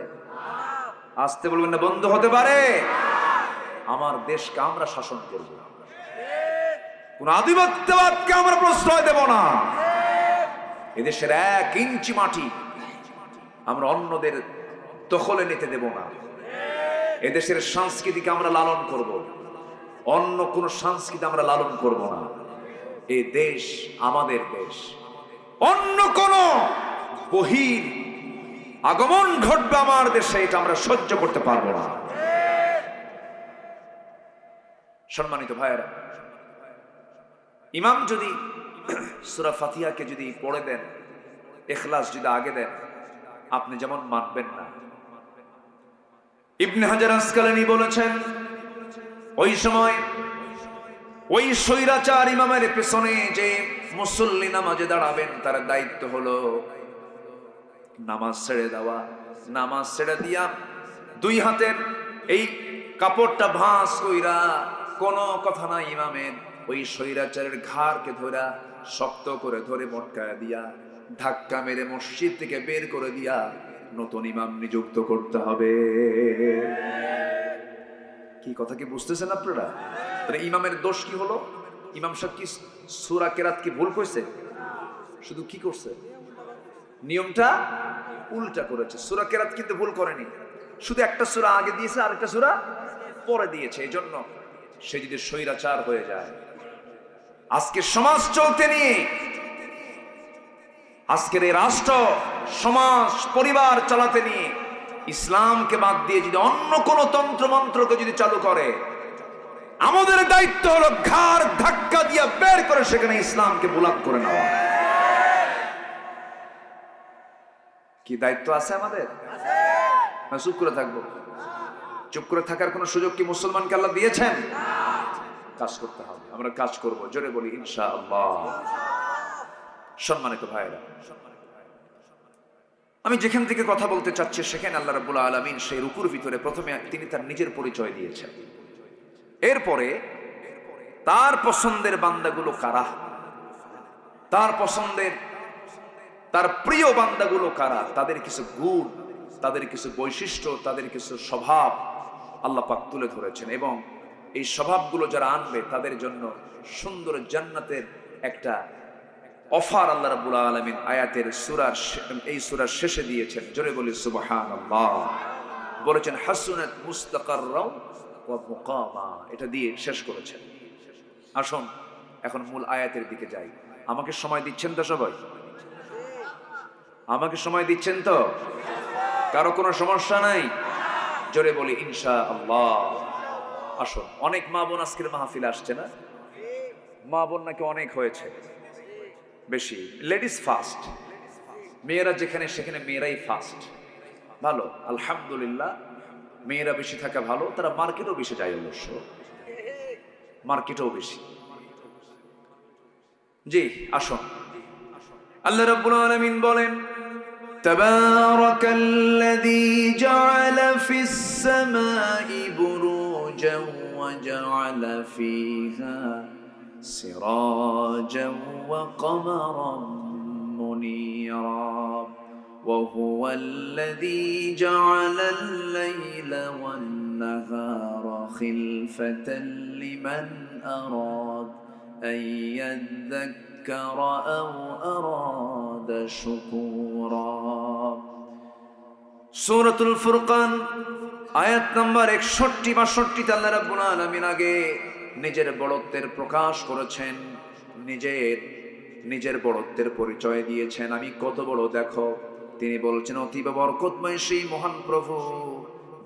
আসতে বলবেন না, বন্ধু হতে পারে? আমার দেশকে আমরা শাসন করব, কোন আধিপত্যবাদকে আমরা প্রশ্রয় দেব না। এদেশের 1 ইঞ্চি মাটি আমরা অন্যদের দখলে নিতে দেব না। এদেশের সংস্কৃতিকে আমরা লালন করব, অন্য কোন সংস্কৃতি আমরা লালন করব না। এই দেশ আমাদের দেশ, অন্য কোন বহির আগমন ঘটবে আমার দেশে এটা আমরা সহ্য করতে পারবো না। সম্মানিত ভাইয়েরা, ইমাম যদি সূরা ফাতিহাকে যদি পড়ে দেন, ইখলাস যদি আগে দেন, আপনি যেমন মানবেন না। ইবনে হাজার আসকালানী বলেছেন, ওই সময় ওই স্বৈরাচার ইমামের পেছনে যে মুসল্লি নামাজে দাঁড়াবেন তার দায়িত্ব হলো নামাজ ছেড়ে দেওয়া। নামাজ ছেড়ে দিয়া 2 হাতের এই কাপড়টা ভাঁজ কইরা, কোনো কথা নাই ইমামের, ওই স্বৈরাচারের ঘাড়কে ধরা শক্ত করে ধরে মটকায়া দিয়া ধাক্কা মেরে মসজিদ থেকে বের করে দিয়া নতুন ইমাম নিযুক্ত করতে হবে। কি কথা কি বুঝতেছেন আপনারা? ইমামের দোষ কি হলো? ইমাম সাহেব কি সূরা কেরাত কি ভুল করেছে? শুধু কি করছে? নিয়মটা উল্টা করেছে। সূরা কেরাত কিন্তু ভুল করেনি, শুধু একটা সূরা আগে দিয়েছে আর একটা সূরা পরে দিয়েছে। এই জন্য সে যদি স্বৈরাচার হয়ে যায়, আজকে সমাজ চলতে নিয়ে, আজকের এই রাষ্ট্র সমাজ পরিবার চালাতে নিয়ে ইসলামকে বাদ দিয়ে যদি অন্য কোন তন্ত্র মন্ত্রকে যদি চালু করে, আমাদের দায়িত্ব হলো ঘাড় ধাক্কা দিয়ে বের করে সেখানে ইসলামকে বুলাদ করে নেওয়া। কি দায়িত্ব আছে আমাদের? না চুপ করে থাকবো? চুপ করে থাকার কোন সুযোগ কি মুসলমানকে আল্লাহ দিয়েছেন? কাজ করতে হবে, আমরা কাজ করব, জোরে বলি ইনশাআল্লাহ। সম্মানিত ভাইরা, আমি যেখান থেকে কথা বলতে চাচ্ছি সেখানে আল্লাহ রাব্বুল আলামিন সেই রুকুর ভিতরে প্রথমে তিনি তার নিজের পরিচয় দিয়েছেন, এরপরে তার পছন্দের বান্দাগুলো কারা, তার পছন্দের তার প্রিয় বান্দাগুলো কারা, তাদের কিছু গুণ, তাদের কিছু বৈশিষ্ট্য, তাদের কিছু স্বভাব আল্লাহ পাক তুলে ধরেছেন। এবং এই স্বভাবগুলো যারা আনবে তাদের জন্য সুন্দর জান্নাতের একটা অফার আল্লাহ রাব্বুল আলামিন আয়াতের এই সূরার শেষে দিয়েছেন। জোরে বলি সুবহানাল্লাহ। বলেছেন হাসুনাত মুস্তাকাররাও ওয়া মুকামা, এটা দিয়ে শেষ করেছেন। আসুন এখন মূল আয়াতের দিকে যাই। আমাকে সময় দিচ্ছেন তো সবাই? আমাকে সময় দিচ্ছেন তো? কারো কোনো সমস্যা নাই? জোরে বলি ইনশাআল্লাহ। আসুন, অনেক মা বোন আজকের মাহফিলে আসছে না? মা বোন নাকি অনেক হয়েছে, বেশি। লেডিস ফার্স্ট, মেয়েরা যেখানে সেখানে মেয়েরাই ফার্স্ট। ভালো, আলহামদুলিল্লাহ, মেয়েরা বেশি থাকা ভালো। তারা মার্কেটও বেশি যায়, অবশ্য মার্কেটও বেশি। জি আসুন, আল্লাহ রাব্বুল আলামিন বলেন তাবারাকাল্লাযী জাআলা ফিস সামাই বুরুজান ওয়া জাআলা ফিহা সিরাজান ওয়া কমারান মুনীরা ওয়া হুয়াল্লাযী জাআলাল লাইলা ওয়ান নাহারা খিলফাতান লিমান আরাদ আন ইয়াযযাক্কারা আও আরাদা শুকুরা। সূরাতুল ফুরকান আয়াত নাম্বার 61-62 আল্লাহ রাব্বুল আলামিন আগে নিজের বড়ত্বের প্রকাশ করেছেন। নিজের বড়ত্বের পরিচয় দিয়েছেন, আমি কত বড় দেখো। তিনি বলছেন অতীব বরকতময় সেই মহান প্রভু,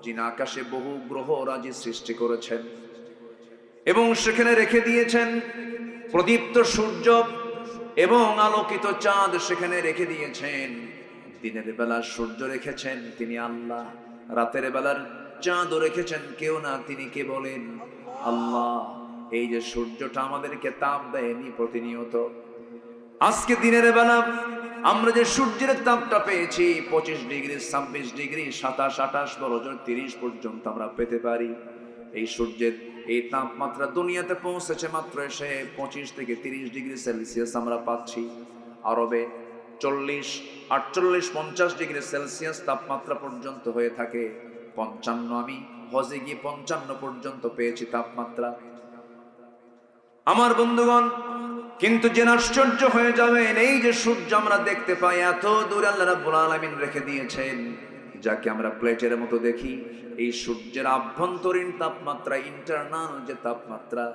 যিনি আকাশে বহু গ্রহ রাজি সৃষ্টি করেছেন এবং সেখানে রেখে দিয়েছেন প্রদীপ্ত সূর্য এবং আলোকিত চাঁদ, সেখানে রেখে দিয়েছেন। দিনের বেলা সূর্য রেখেছেন তিনি আল্লাহ, রাতের বেলার চাঁদও রেখেছেন কেউ না, তিনি কে বলেন? আল্লাহ। এই যে সূর্যটা আমাদেরকে তাপ দেয়নি প্রতিনিয়ত, আজকে দিনের বেলা আমরা যে সূর্যের তাপটা পেয়েছি 25 ডিগ্রি, 26 ডিগ্রি, 27, 28, বড় জোর 30 পর্যন্ত আমরা পেতে পারি। এই সূর্যের এই তাপমাত্রা দুনিয়াতে পৌঁছেছে মাত্র এসে 25 থেকে 30 ডিগ্রি সেলসিয়াস আমরা পাচ্ছি। আরবে 40, 48, 50 ডিগ্রি সেলসিয়াস তাপমাত্রা পর্যন্ত হয়ে থাকে। 55, আমি হজে গিয়ে 55 পর্যন্ত পেয়েছি তাপমাত্রা। আমার বন্ধুগণ, কিন্তু যে আশ্চর্য হয়ে যাবেন, এই যে সূর্য আমরা দেখতে পাই এত দূরে আল্লাহ রাব্বুল আলামিন রেখে দিয়েছেন, যাকে আমরা প্লেটের মতো দেখি, এই সূর্যের আভ্যন্তরীণ তাপমাত্রা, ইন্টারনাল যে তাপমাত্রা,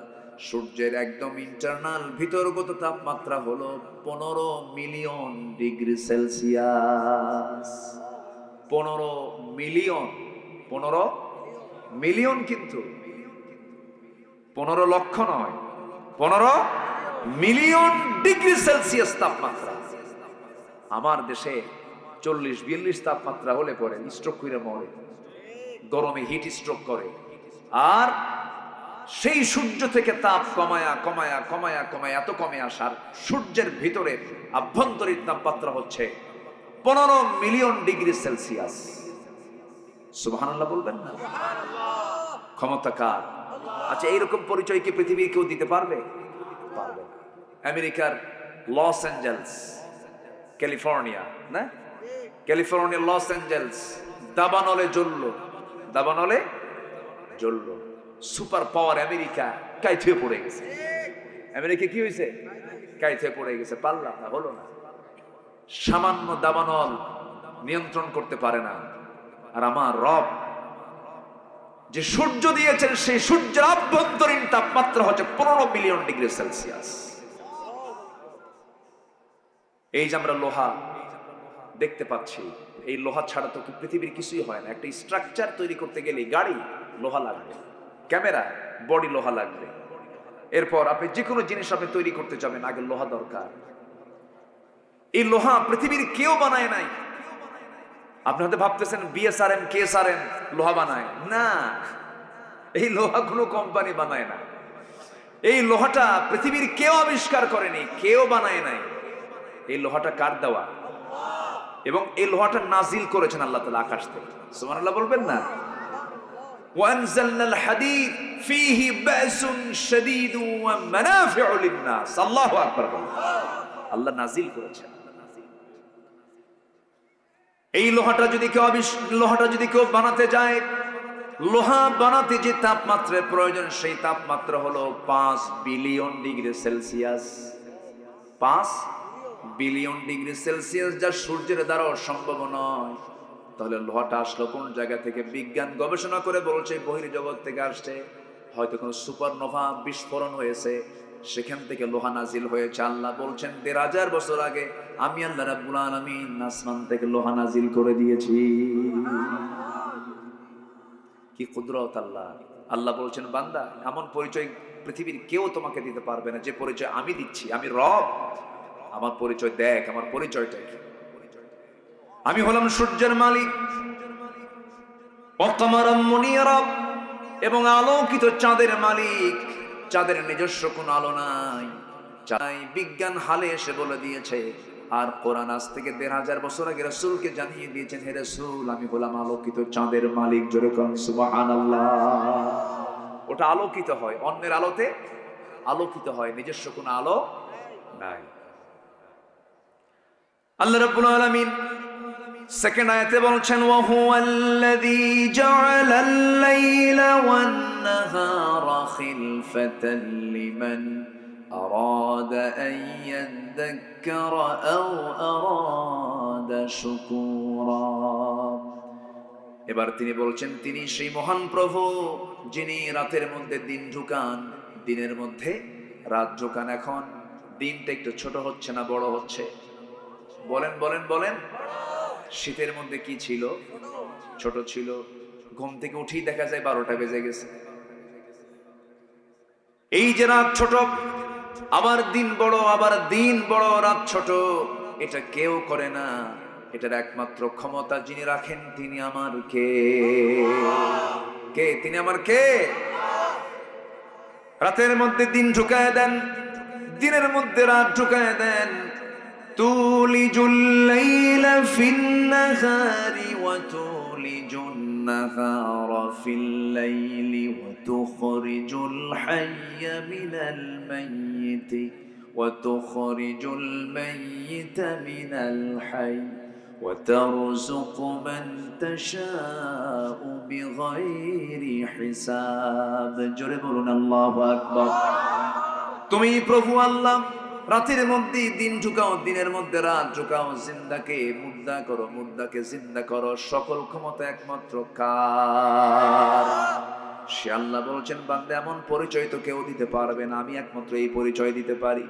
সূর্যের একদম ইন্টারনাল ভিতরগত তাপমাত্রা হলো 15 million degree Celsius. 15 million, 15 million, কিন্তু 15 লক্ষ নয়, 15 মিলিয়ন ডিগ্রি সেলসিয়াস তাপমাত্রা। আমার দেশে 40-42 তাপমাত্রা হলে পরে স্ট্রোক করে মরে, গরমে হিট স্ট্রোক করে। আর সেই সূর্য থেকে তাপ কমায়া কমায়া কমায়া কমায়া এত কমে আসার, সূর্যের ভিতরে আভ্যন্তরীণ তাপমাত্রা হচ্ছে 15 মিলিয়ন ডিগ্রি সেলসিয়াস। সুবহানাল্লাহ বলবেন না? ক্ষমতা কার? আচ্ছা, এইরকম পরিচয় কি পৃথিবীর কেউ দিতে পারবে? পারবে না। আমেরিকার লস অ্যাঞ্জেলস, ক্যালিফোর্নিয়া, না ক্যালিফোর্নিয়া, লস অ্যাঞ্জেলস দাবানলে জ্বললো, দাবানলে জ্বললো। সুপার পাওয়ার আমেরিকা কাইথে পড়ে গেছে। আমেরিকা কি হয়েছে? কাইথে পড়ে গেছে, পারলাম না, হলো না। সামান্য দাবানল নিয়ন্ত্রণ করতে পারে না। আর আমার রব যে সূর্য দিয়েছেন, সেই সূর্যের আভ্যন্তরীণ তাপমাত্রা হচ্ছে 15 মিলিয়ন ডিগ্রি সেলসিয়াস। এই যে আমরা লোহা দেখতে পাচ্ছি, এই লোহা ছাড়া তো পৃথিবীর কিছুই হয় না। একটা স্ট্রাকচার তৈরি করতে গেলে গাড়ি লোহা লাগবে, ক্যামেরা বডি লোহা লাগবে, এরপর আপনি যে কোনো জিনিস আপনি তৈরি করতে যাবেন আগে লোহা দরকার। এই লোহা পৃথিবীর কেউ বানায় নাই। আপনি হয়তো ভাবতেছেন বিএসআরএম, কেএসআরএম লোহা বানায় না, এই লোহা কোনো কোম্পানি বানায় না। এই লোহাটা পৃথিবীর কেউ আবিষ্কার করেনি, কেউ বানায় নাই। এই লোহাটা কার দেওয়া? এবং এই লোহাটা নাজিল করেছেন আল্লাহ তাআলা আকাশ থেকে। সুবহানাল্লাহ বলবেন না? ওয়ানজালনাল হাদীদ ফীহি বাসুন শাদীদু ওয়া মানাফিউ লিন-নাস। আল্লাহু আকবার। আল্লাহ নাজিল করেছেন। এই লোহাটা যদি কেউ বানাতে যায়, লোহা বানাতে যে তাপমাত্রার প্রয়োজন, সেই তাপমাত্রা হলো 5 billion degree Celsius. 5 billion degree Celsius, যা সূর্যের দ্বারা সম্ভব নয়। তাহলে লোহাটা আসলো কোন জায়গা থেকে? বিজ্ঞান গবেষণা করে বলছে বহির্জগৎ থেকে আসছে। হয়তো কোনো সুপারনোভা বিস্ফোরণ হয়েছে, সেখান থেকে লোহা নাজিল হয়েছে। আল্লাহ বলছেন 1500 বছর আগে আমি আল্লাহ রাব্বুল আলামিন আসমান থেকে লোহা নাজিল করে দিয়েছি। কি কুদরত আল্লাহ! আল্লাহ বলছেন বান্দা, এমন পরিচয় পৃথিবীর কেউ তোমাকে দিতে পারবে না যে পরিচয় আমি দিচ্ছি। আমি রব, আমার পরিচয় দেখ, আমার পরিচয়টা কি? আমি হলাম সূর্যের মালিক, ওয়াকামারাম মুনিরা, এবং আলোকিত চাঁদের মালিক। চাঁদের নিজস্ব কোনো আলো নাই, চাই বিজ্ঞান হালে এসে বলে দিয়েছে। আর কোরআন আজ থেকে 1500 বছর আগে রাসূলকে জানিয়ে দিয়েছেন, হে রাসূল আমি হলাম আলোকিত চাঁদের মালিক। জোরে কোন সুবহানাল্লাহ। ওটা আলোকিত হয়, অন্যের আলোতে আলোকিত হয়, নিজস্ব কোনো আলো নাই। আল্লাহ রাব্বুল আলামিন সেকেন্ড আয়াতে বলছেন, ওয়া হুয়াল্লাযী জাআলাল লাইলা ওয়ান নাহারা খিলফাতান লিমান আরাদা আন ইয়াযাক্কারা আও আরাদা শুকুরা। এবার তিনি বলছেন, তিনি সেই মহান প্রভু যিনি রাতের মধ্যে দিন ঢুকান, দিনের মধ্যে রাত ঢুকান। এখন দিনটা একটু ছোট হচ্ছে না বড় হচ্ছে? বলেন বলেন বলেন। শীতের মধ্যে কি ছিল? ছোট ছিল। ঘুম থেকে উঠেই দেখা যায় 12টা বেজে গেছে। এই যে রাত ছোট, আবার দিন বড়, আবার দিন বড় রাত ছোট, এটা কেউ করে না। এটার একমাত্র ক্ষমতা যিনি রাখেন তিনি আমার কে? কে? তিনি আমার কে? রাতের মধ্যে দিন ঢুকায় দেন, দিনের মধ্যে রাত ঢুকায় দেন। তুলিজুল লাইলা ফিন নাহারি ওয়া তুলিজুন নাহারা ফিল লাইলি ওয়া তুখরিজুল হাইয়া মিনাল মাইয়িতি ওয়া তুখরিজুল মাইয়িতা মিনাল হাইয়্যি ওয়া তারযুকু মান তাশাউ বিগাইরি হিসাব। জোরে বলুন আল্লাহু আকবার। তুমি প্রভু আল্লাহ, রাতের মধ্যে দিন ঢুকাও, দিনের মধ্যে রাত ঢুকাও, জিন্দাকে মুর্দা করো, মুর্দাকে জিন্দা করো। সকল ক্ষমতা একমাত্র কার? সে আল্লাহ বলছেন, বান্দা এমন পরিচয় তো কেউ দিতে পারবে না, আমি একমাত্র এই পরিচয় দিতে পারি।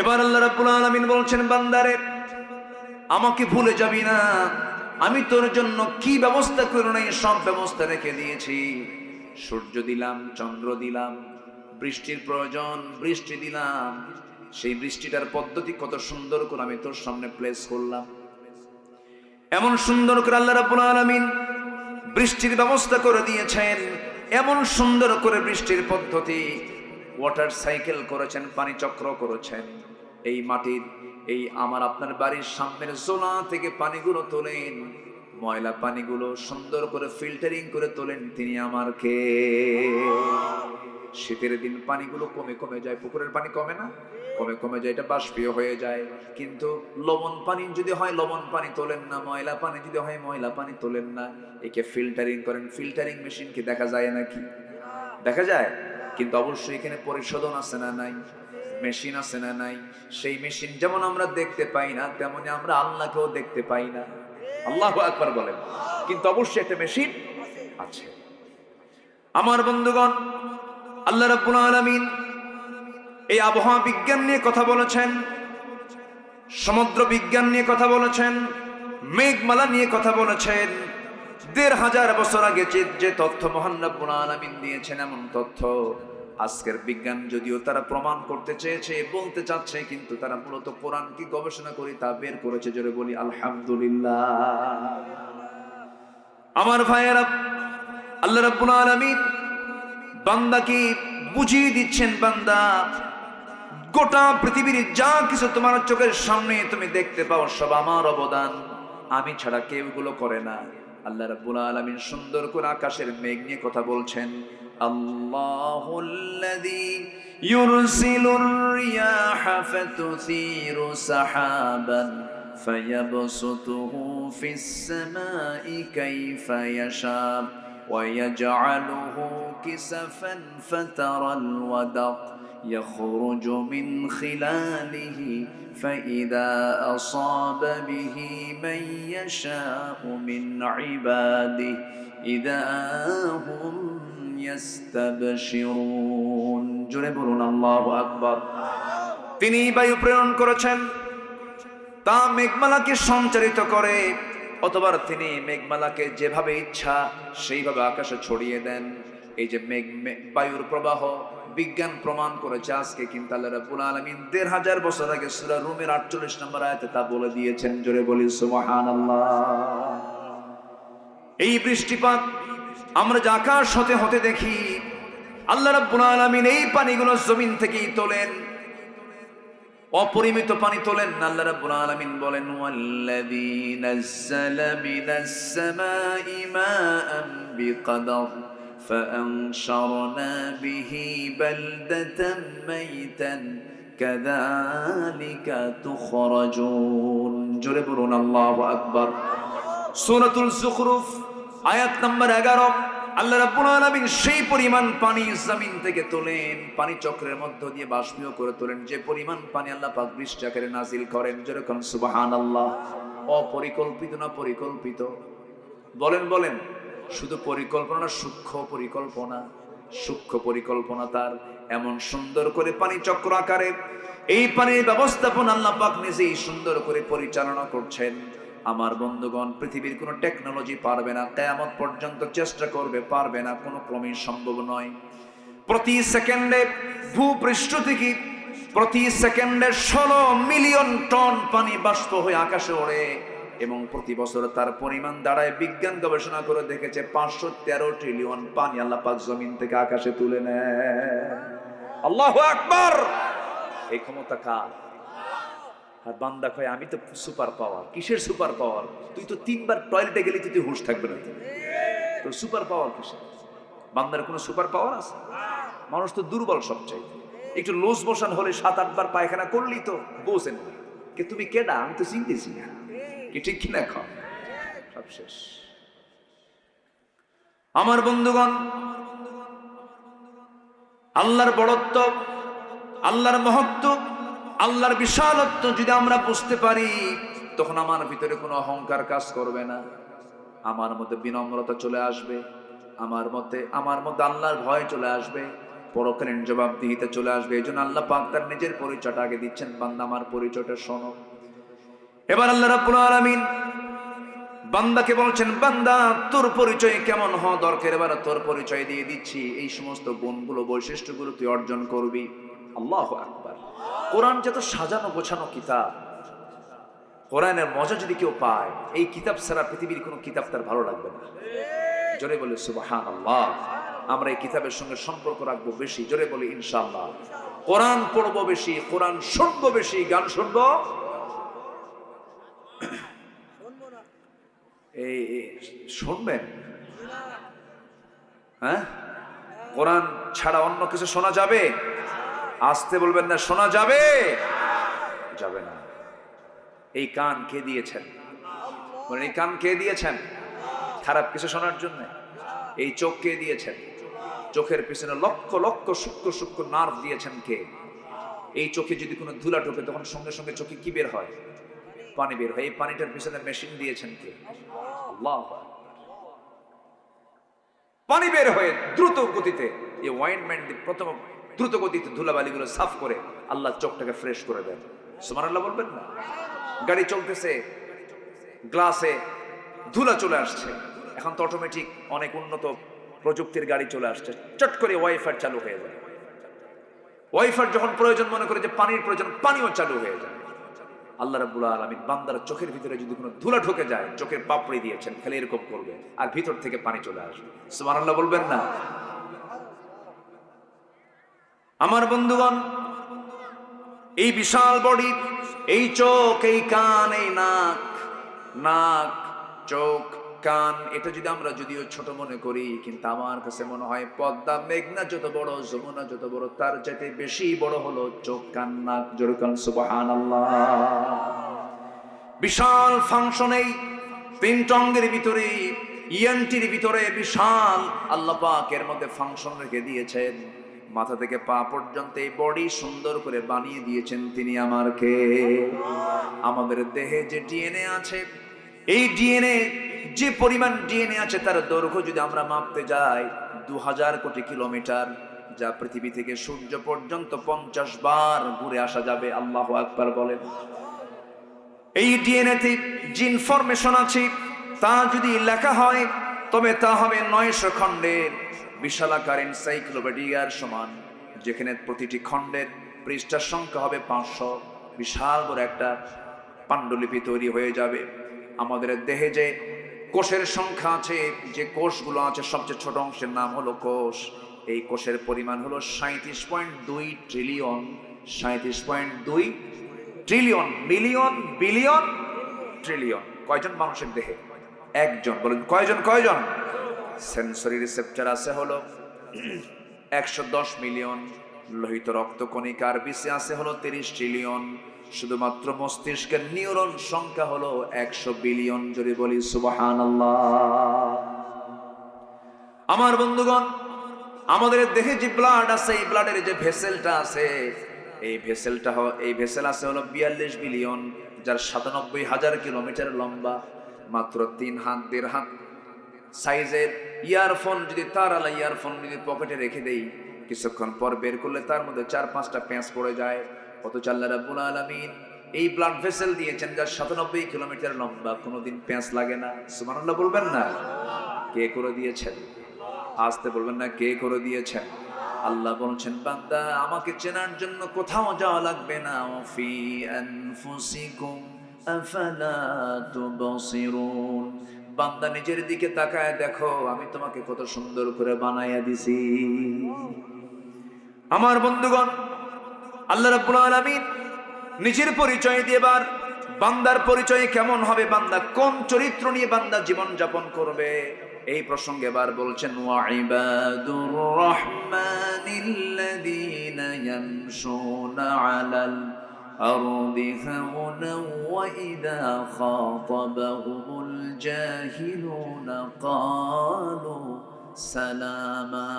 এবার আল্লাহ রাব্বুল আলামিন বলছেন, বান্দারে আমাকে ভুলে যাবি না, আমি তোর জন্য কি ব্যবস্থা করে নাই সব ব্যবস্থা রেখে দিয়েছি। সূর্য দিলাম, চন্দ্র দিলাম, বৃষ্টির প্রয়োজন বৃষ্টি দিলাম, সেই বৃষ্টিটার পদ্ধতি কত সুন্দর করে আমি তোর সামনে প্লেস করলাম। এমন সুন্দর করে আল্লাহ রাব্বুল আলামিন বৃষ্টির ব্যবস্থা করে দিয়েছেন, এমন সুন্দর করে বৃষ্টির পদ্ধতি, ওয়াটার সাইকেল করেছেন, পানি চক্র করেছেন। এই মাটির, এই আমার আপনার বাড়ির সামনের জোলা থেকে পানিগুলো তোলেন, ময়লা পানিগুলো সুন্দর করে ফিল্টারিং করে তোলেন, তিনি আমার কে? শীতের দিন পানিগুলো কমে কমে যায়, পুকুরের পানি কমে না? কমে কমে যায়, এটা বাষ্পীয় হয়ে যায়। কিন্তু লবণ পানি যদি হয় লবণ পানি তোলেন না, ময়লা পানি যদি হয় ময়লা পানি তোলেন না, একে ফিল্টারিং করেন। ফিল্টারিং মেশিন কি দেখা যায় নাকি? দেখা যায়। কিন্তু অবশ্যই এখানে পরিশোধন আছে না নাই? মেশিন আছে না নাই? সেই মেশিন যেমন আমরা দেখতে পাই না, তেমনি আমরা আল্লাহকেও দেখতে পাই না। আল্লাহু আকবার বলেন। কিন্তু অবশ্যই একটা মেশিন আছে। আমার বন্ধুগণ, আল্লাহ রাব্বুল আলামিন এই আবহাওয়া বিজ্ঞান নিয়ে কথা বলেছেন, সমুদ্র বিজ্ঞান নিয়ে কথা বলেছেন, মেঘমালা নিয়ে কথা বলেছেন। ১৫০০ বছর আগে যে তথ্য মহান রাব্বুল আলামিন দিয়েছেন, এমন তথ্য আজকের বিজ্ঞান যদিও তারা প্রমাণ করতে চেয়েছে, বলতে চাচ্ছে, কিন্তু তারা মূলত কোরআন কি গবেষণা করে তা বের করেছে। জোরে বলি আলহামদুলিল্লাহ। আমার ভাইয়েরা, আল্লাহ রাব্বুল আলামিন বান্দাকে বুঝিয়ে দিচ্ছেন, বান্দা গোটা পৃথিবীর যা কিছু তোমার চোখের সামনে তুমি দেখতে পাও সব আমার অবদান, আমি ছাড়া কেউ এগুলো করে না। আল্লাহ রাব্বুল আলামিন সুন্দর করে আকাশের মেঘ নিয়ে কথা বলছেন। আল্লাহুল্লাযী ইউরসিলুর রিয়াহা ফাতুসিরু সাহাবান ফায়াবসুতুহু ফিস সামাই কাইফা ইয়াশা ويجعله كسفا فترى الودق يخرج من خلاله فإذا أصاب به من يشاء من عباده إذا هم يستبشرون। জোরে বলুন আল্লাহু আকবার। তিনি বায়ু প্রেরণ করেছেন, তা মেঘমালাকে সঞ্চারিত করে, অথবা তিনি মেঘমালাকে যেভাবে ইচ্ছা সেইভাবে আকাশে ছড়িয়ে দেন। এই যে বায়ুর প্রবাহ বিজ্ঞান প্রমাণ করেছে আজকে, কিন্তু আল্লাহ রাব্বুল আলামিন ১৫০০ বছর আগে সূরা রুমের ৪৮ নম্বর আয়াতে তা বলে দিয়েছেন। জোরে বলি সুবহানাল্লাহ। এই বৃষ্টিপাত আমরা যে আকাশ হতে হতে দেখি, আল্লাহ রাব্বুল আলামিন এই পানিগুলো জমিন থেকেই তোলেন, অপরিমিত পানি তোলেন। আল্লাহ রাব্বুল আলামিন বলেন, ওয়াল্লাযী নাযালা মিনাস সামাই মাআন বিকদর ফাআনশারনা বিহি বালদাতাম মাইতান কাযালিকা তুখরাজুন। জোরে বলুন আল্লাহু আকবার। সূরাতুল যুখরুফ আয়াত নাম্বার 11। আল্লাহ রাব্বুল আলামিন সেই পরিমাণ পানি জমিন থেকে তোলেন, পানি চক্রের মধ্য দিয়ে বাষ্পীয় করে তোলেন, যে পরিমাণ পানি আল্লাহ পাক বৃষ্টি আকারে নাজিল করেন। যেরকম সুবহানাল্লাহ। অপরিকল্পিত না পরিকল্পিত? বলেন বলেন। শুধু পরিকল্পনা, সূক্ষ্ম পরিকল্পনা। সূক্ষ্ম পরিকল্পনা তার, এমন সুন্দর করে পানি চক্র আকারে এই পানির ব্যবস্থাপনা আল্লাহ পাক নিজেই সুন্দর করে পরিচালনা করছেন। আমার বন্ধুগণ, পৃথিবীর কোনো টেকনোলজি পারবে না, কিয়ামত পর্যন্ত চেষ্টা করবে, পারবে না, কোনো ক্রমেই সম্ভব নয়। প্রতি সেকেন্ডে ভূপৃষ্ঠ থেকে প্রতি সেকেন্ডে 16 মিলিয়ন টন পানি বাষ্প হয়ে আকাশে ওড়ে, এবং প্রতি বছর তার পরিমাণ দাঁড়ায়, বিজ্ঞান গবেষণা করে দেখেছে 513 ট্রিলিয়ন পানি আল্লাহ পাক জমিন থেকে আকাশে তুলে নেয়। আল্লাহু আকবার! এই ক্ষমতা কার? আর বান্দা কয় আমি তো সুপার পাওয়ার। কিসের সুপার পাওয়ার? তুই তো 3 বার টয়লেটে গেলি, তুই হুঁশ থাকবে না, তো সুপার পাওয়ার কিসের? বান্দার কোনো সুপার পাওয়ার আছে? মানুষ তো দুর্বল সবচেয়ে। একটু লোজ মোশন হলে 7-8 বার পায়খানা করলি তো বোঝেন না কে তুমি কেডা, আমি তো চিনতেছি না, কি ঠিক কিনা? খাও, সব শেষ। আমার বন্ধুগণ, আল্লাহর বড়ত্ব, আল্লাহর মহত্ব, আল্লাহর বিশালত্ব যদি আমরা বুঝতে পারি, তখন আমার ভিতরে কোনো অহংকার কাজ করবে না, আমার মধ্যে বিনম্রতা চলে আসবে, আমার মধ্যে আল্লাহর ভয় চলে আসবে, পরকালীন জবাবদিহিতা চলে আসবে। এই জন্য আল্লাহ পাক তার নিজের পরিচয়টা আগে দিচ্ছেন, বান্দা আমার পরিচয়টা শোনো। এবার আল্লাহ রাব্বুল আলামিন বান্দাকে বলছেন, বান্দা তোর পরিচয় কেমন হওয়া দরকার, এবার তোর পরিচয় দিয়ে দিচ্ছি, এই সমস্ত গুণগুলো, বৈশিষ্ট্যগুলো তুই অর্জন করবি। আল্লাহু আকবার! কোরআন যত সাজানো গোছানো কিতাব, কোরআনের মজা যদি কেউ পায়, এই কিতাব ছাড়া পৃথিবীর কোনো কিতাব তার ভালো লাগবে না। জোরে বলে সুবহানাল্লাহ! আমরা এই কিতাবের সঙ্গে সম্পর্ক রাখবো বেশি, জোরে বলি ইনশাআল্লাহ। কোরআন পড়বো বেশি, কোরআন শুনবো বেশি, গান শুনবো এই শুনবেন, হ্যাঁ? কোরআন ছাড়া অন্য কিছু শোনা যাবে? আসতে বলবেন না, শোনা যাবে? যাবে না। এই কান কে দিয়েছেন? মানে এই কান কে দিয়েছেন খারাপ কিছু শোনার জন্য? এই চোখ কে দিয়েছেন? চোখের পিছনে লক্ষ লক্ষ সূক্ষ্ম সূক্ষ্ম নার্ভ দিয়েছেন কে? এই চোখে যদি কোনো ধুলা ঢোকে, তখন সঙ্গে সঙ্গে চোখে কি বের হয়? পানি বের হয়। এই পানিটার পিছনে মেশিন দিয়েছেন কে? আল্লাহ। পানি বের হয়ে দ্রুত গতিতে, এই ওয়াইনম্যান প্রথম দ্রুত গতিতে ধুলাবালিগুলো সাফ করে আল্লাহ চোখটাকে ফ্রেশ করে দেন। সুবহানাল্লাহ বলবেন না? গাড়ি চলতেছে, গ্লাসে ধুলা চলে আসছে, এখন তো অটোমেটিক অনেক উন্নত প্রযুক্তির গাড়ি চলে আসছে, চট করে ওয়াইফার চালু হয়ে যায়। ওয়াইফার যখন প্রয়োজন মনে করে যে পানির প্রয়োজন, পানিও চালু হয়ে যায়। আল্লাহ রাব্বুল আলামিন বান্দার চোখের ভিতরে যদি কোনো ধুলা ঢোকে যায়, চোখের পাপড়ি দিয়েছেন, খালি এরকম করবে আর ভিতর থেকে পানি চলে আসবে। সুবহানাল্লাহ বলবেন না? আমার বন্ধুগণ, এই বিশাল বডি, এই চোখ, এই কান, এই নাক, চোখ, কান, এটা যদি আমরা যদিও ছোট মনে করি, কিন্তু আমার কাছে মনে হয় পদ্মা মেঘনা যত বড়, যমুনা যত বড়, তার চাইতে বেশি বড় হলো চোখ, কান, নাক। জোরে কান সুবহানাল্লাহ! বিশাল ফাংশন এই তিনটা অঙ্গের ভিতরে, ইএনটির ভিতরে বিশাল আল্লাহ পাক এর মধ্যে ফাংশন রেখে দিয়েছেন। মাথা থেকে পা পর্যন্ত এই বডি সুন্দর করে বানিয়ে দিয়েছেন তিনি। আমার কে? আমাদের দেহে যে ডিএনএ আছে, এই ডিএনএ, যে পরিমাণ ডিএনএ আছে, তার দৈর্ঘ্য যদি আমরা মাপতে যাই 2000 কোটি কিলোমিটার, যা পৃথিবী থেকে সূর্য পর্যন্ত 50 বার ঘুরে আসা যাবে। আল্লাহু আকবার বলেন। এই ডিএনএ তে যে ইনফরমেশন আছে, তা যদি লেখা হয়, তবে তা হবে 900 খণ্ডের বিশালাকার এনসাইক্লোপিডিয়ার সমান, যেখানে প্রতিটি খণ্ডের পৃষ্ঠার সংখ্যা হবে 500। বিশাল বড় একটা পাণ্ডুলিপি তৈরি হয়ে যাবে। আমাদের দেহে যে কোষের সংখ্যা আছে, যে কোষগুলো আছে, সবচেয়ে ছোট অংশের নাম হলো কোষ। এই কোষের পরিমাণ হলো 37.2 trillion. 37.2 trillion, million, billion, trillion. কয়জন মানুষের দেহে? একজন। বলেন কয়জন? সেন্সরি রিসেপ্টর আছে হলো 110 মিলিয়ন। লোহিত রক্তকণিকার বিসি আছে হলো 30 ট্রিলিয়ন। শুধুমাত্র মস্তিষ্কের নিউরন সংখ্যা হলো 100 বিলিয়ন। জোরে বলি সুবহানাল্লাহ! আমার বন্ধুগণ, আমাদের দেহে যে ব্লাড আছে, এই ব্লাডের যে ভেসেলটা আছে, এই ভেসেল আছে হলো 42 বিলিয়ন, যার 97,000 কিলোমিটার লম্বা, মাত্র 3 হাত 1.5 হাত সাইজের ইয়ারফোন যদি তারওয়ালা ইয়ারফোন যদি পকেটে রেখে দেই, কিছুক্ষণ পর বের করলে তার মধ্যে 4-5টা প্যাঁচ পড়ে যায়। অথচ আল্লাহ রাব্বুল আলামিন এই ব্লাড ভেসেল দিয়েছেন যা 97 কিলোমিটার লম্বা, কোনোদিন প্যাঁচ লাগে না। সুবহানাল্লাহ বলবেন না? কে করে দিয়েছেন? আসতে বলবেন না, কে করে দিয়েছেন? আল্লাহ বলছেন, বান্দা আমাকে চেনার জন্য কোথাও যাওয়া লাগবে না। ফি আনফুসিকুম আফালা তুবসিরুন। বান্দা নিজের দিকে তাকায় দেখো, আমি তোমাকে কত সুন্দর করে বানাইয়া দিছি। আমার বন্ধুগণ, আল্লাহ রাব্বুল আলামিন নিজের পরিচয় দিয়ে এবার বান্দার পরিচয় কেমন হবে, বান্দা কোন চরিত্র নিয়ে বান্দা জীবন যাপন করবে, এই প্রসঙ্গে এবার বলছেন, ওয়া ইবাদুর রাহমানিল্লাযীনা ইয়ামশুনা আলাল আরদি হাওনা ওয়া ইযা খাতাবাহুমুল জাহিলুনা ক্বালু সালামা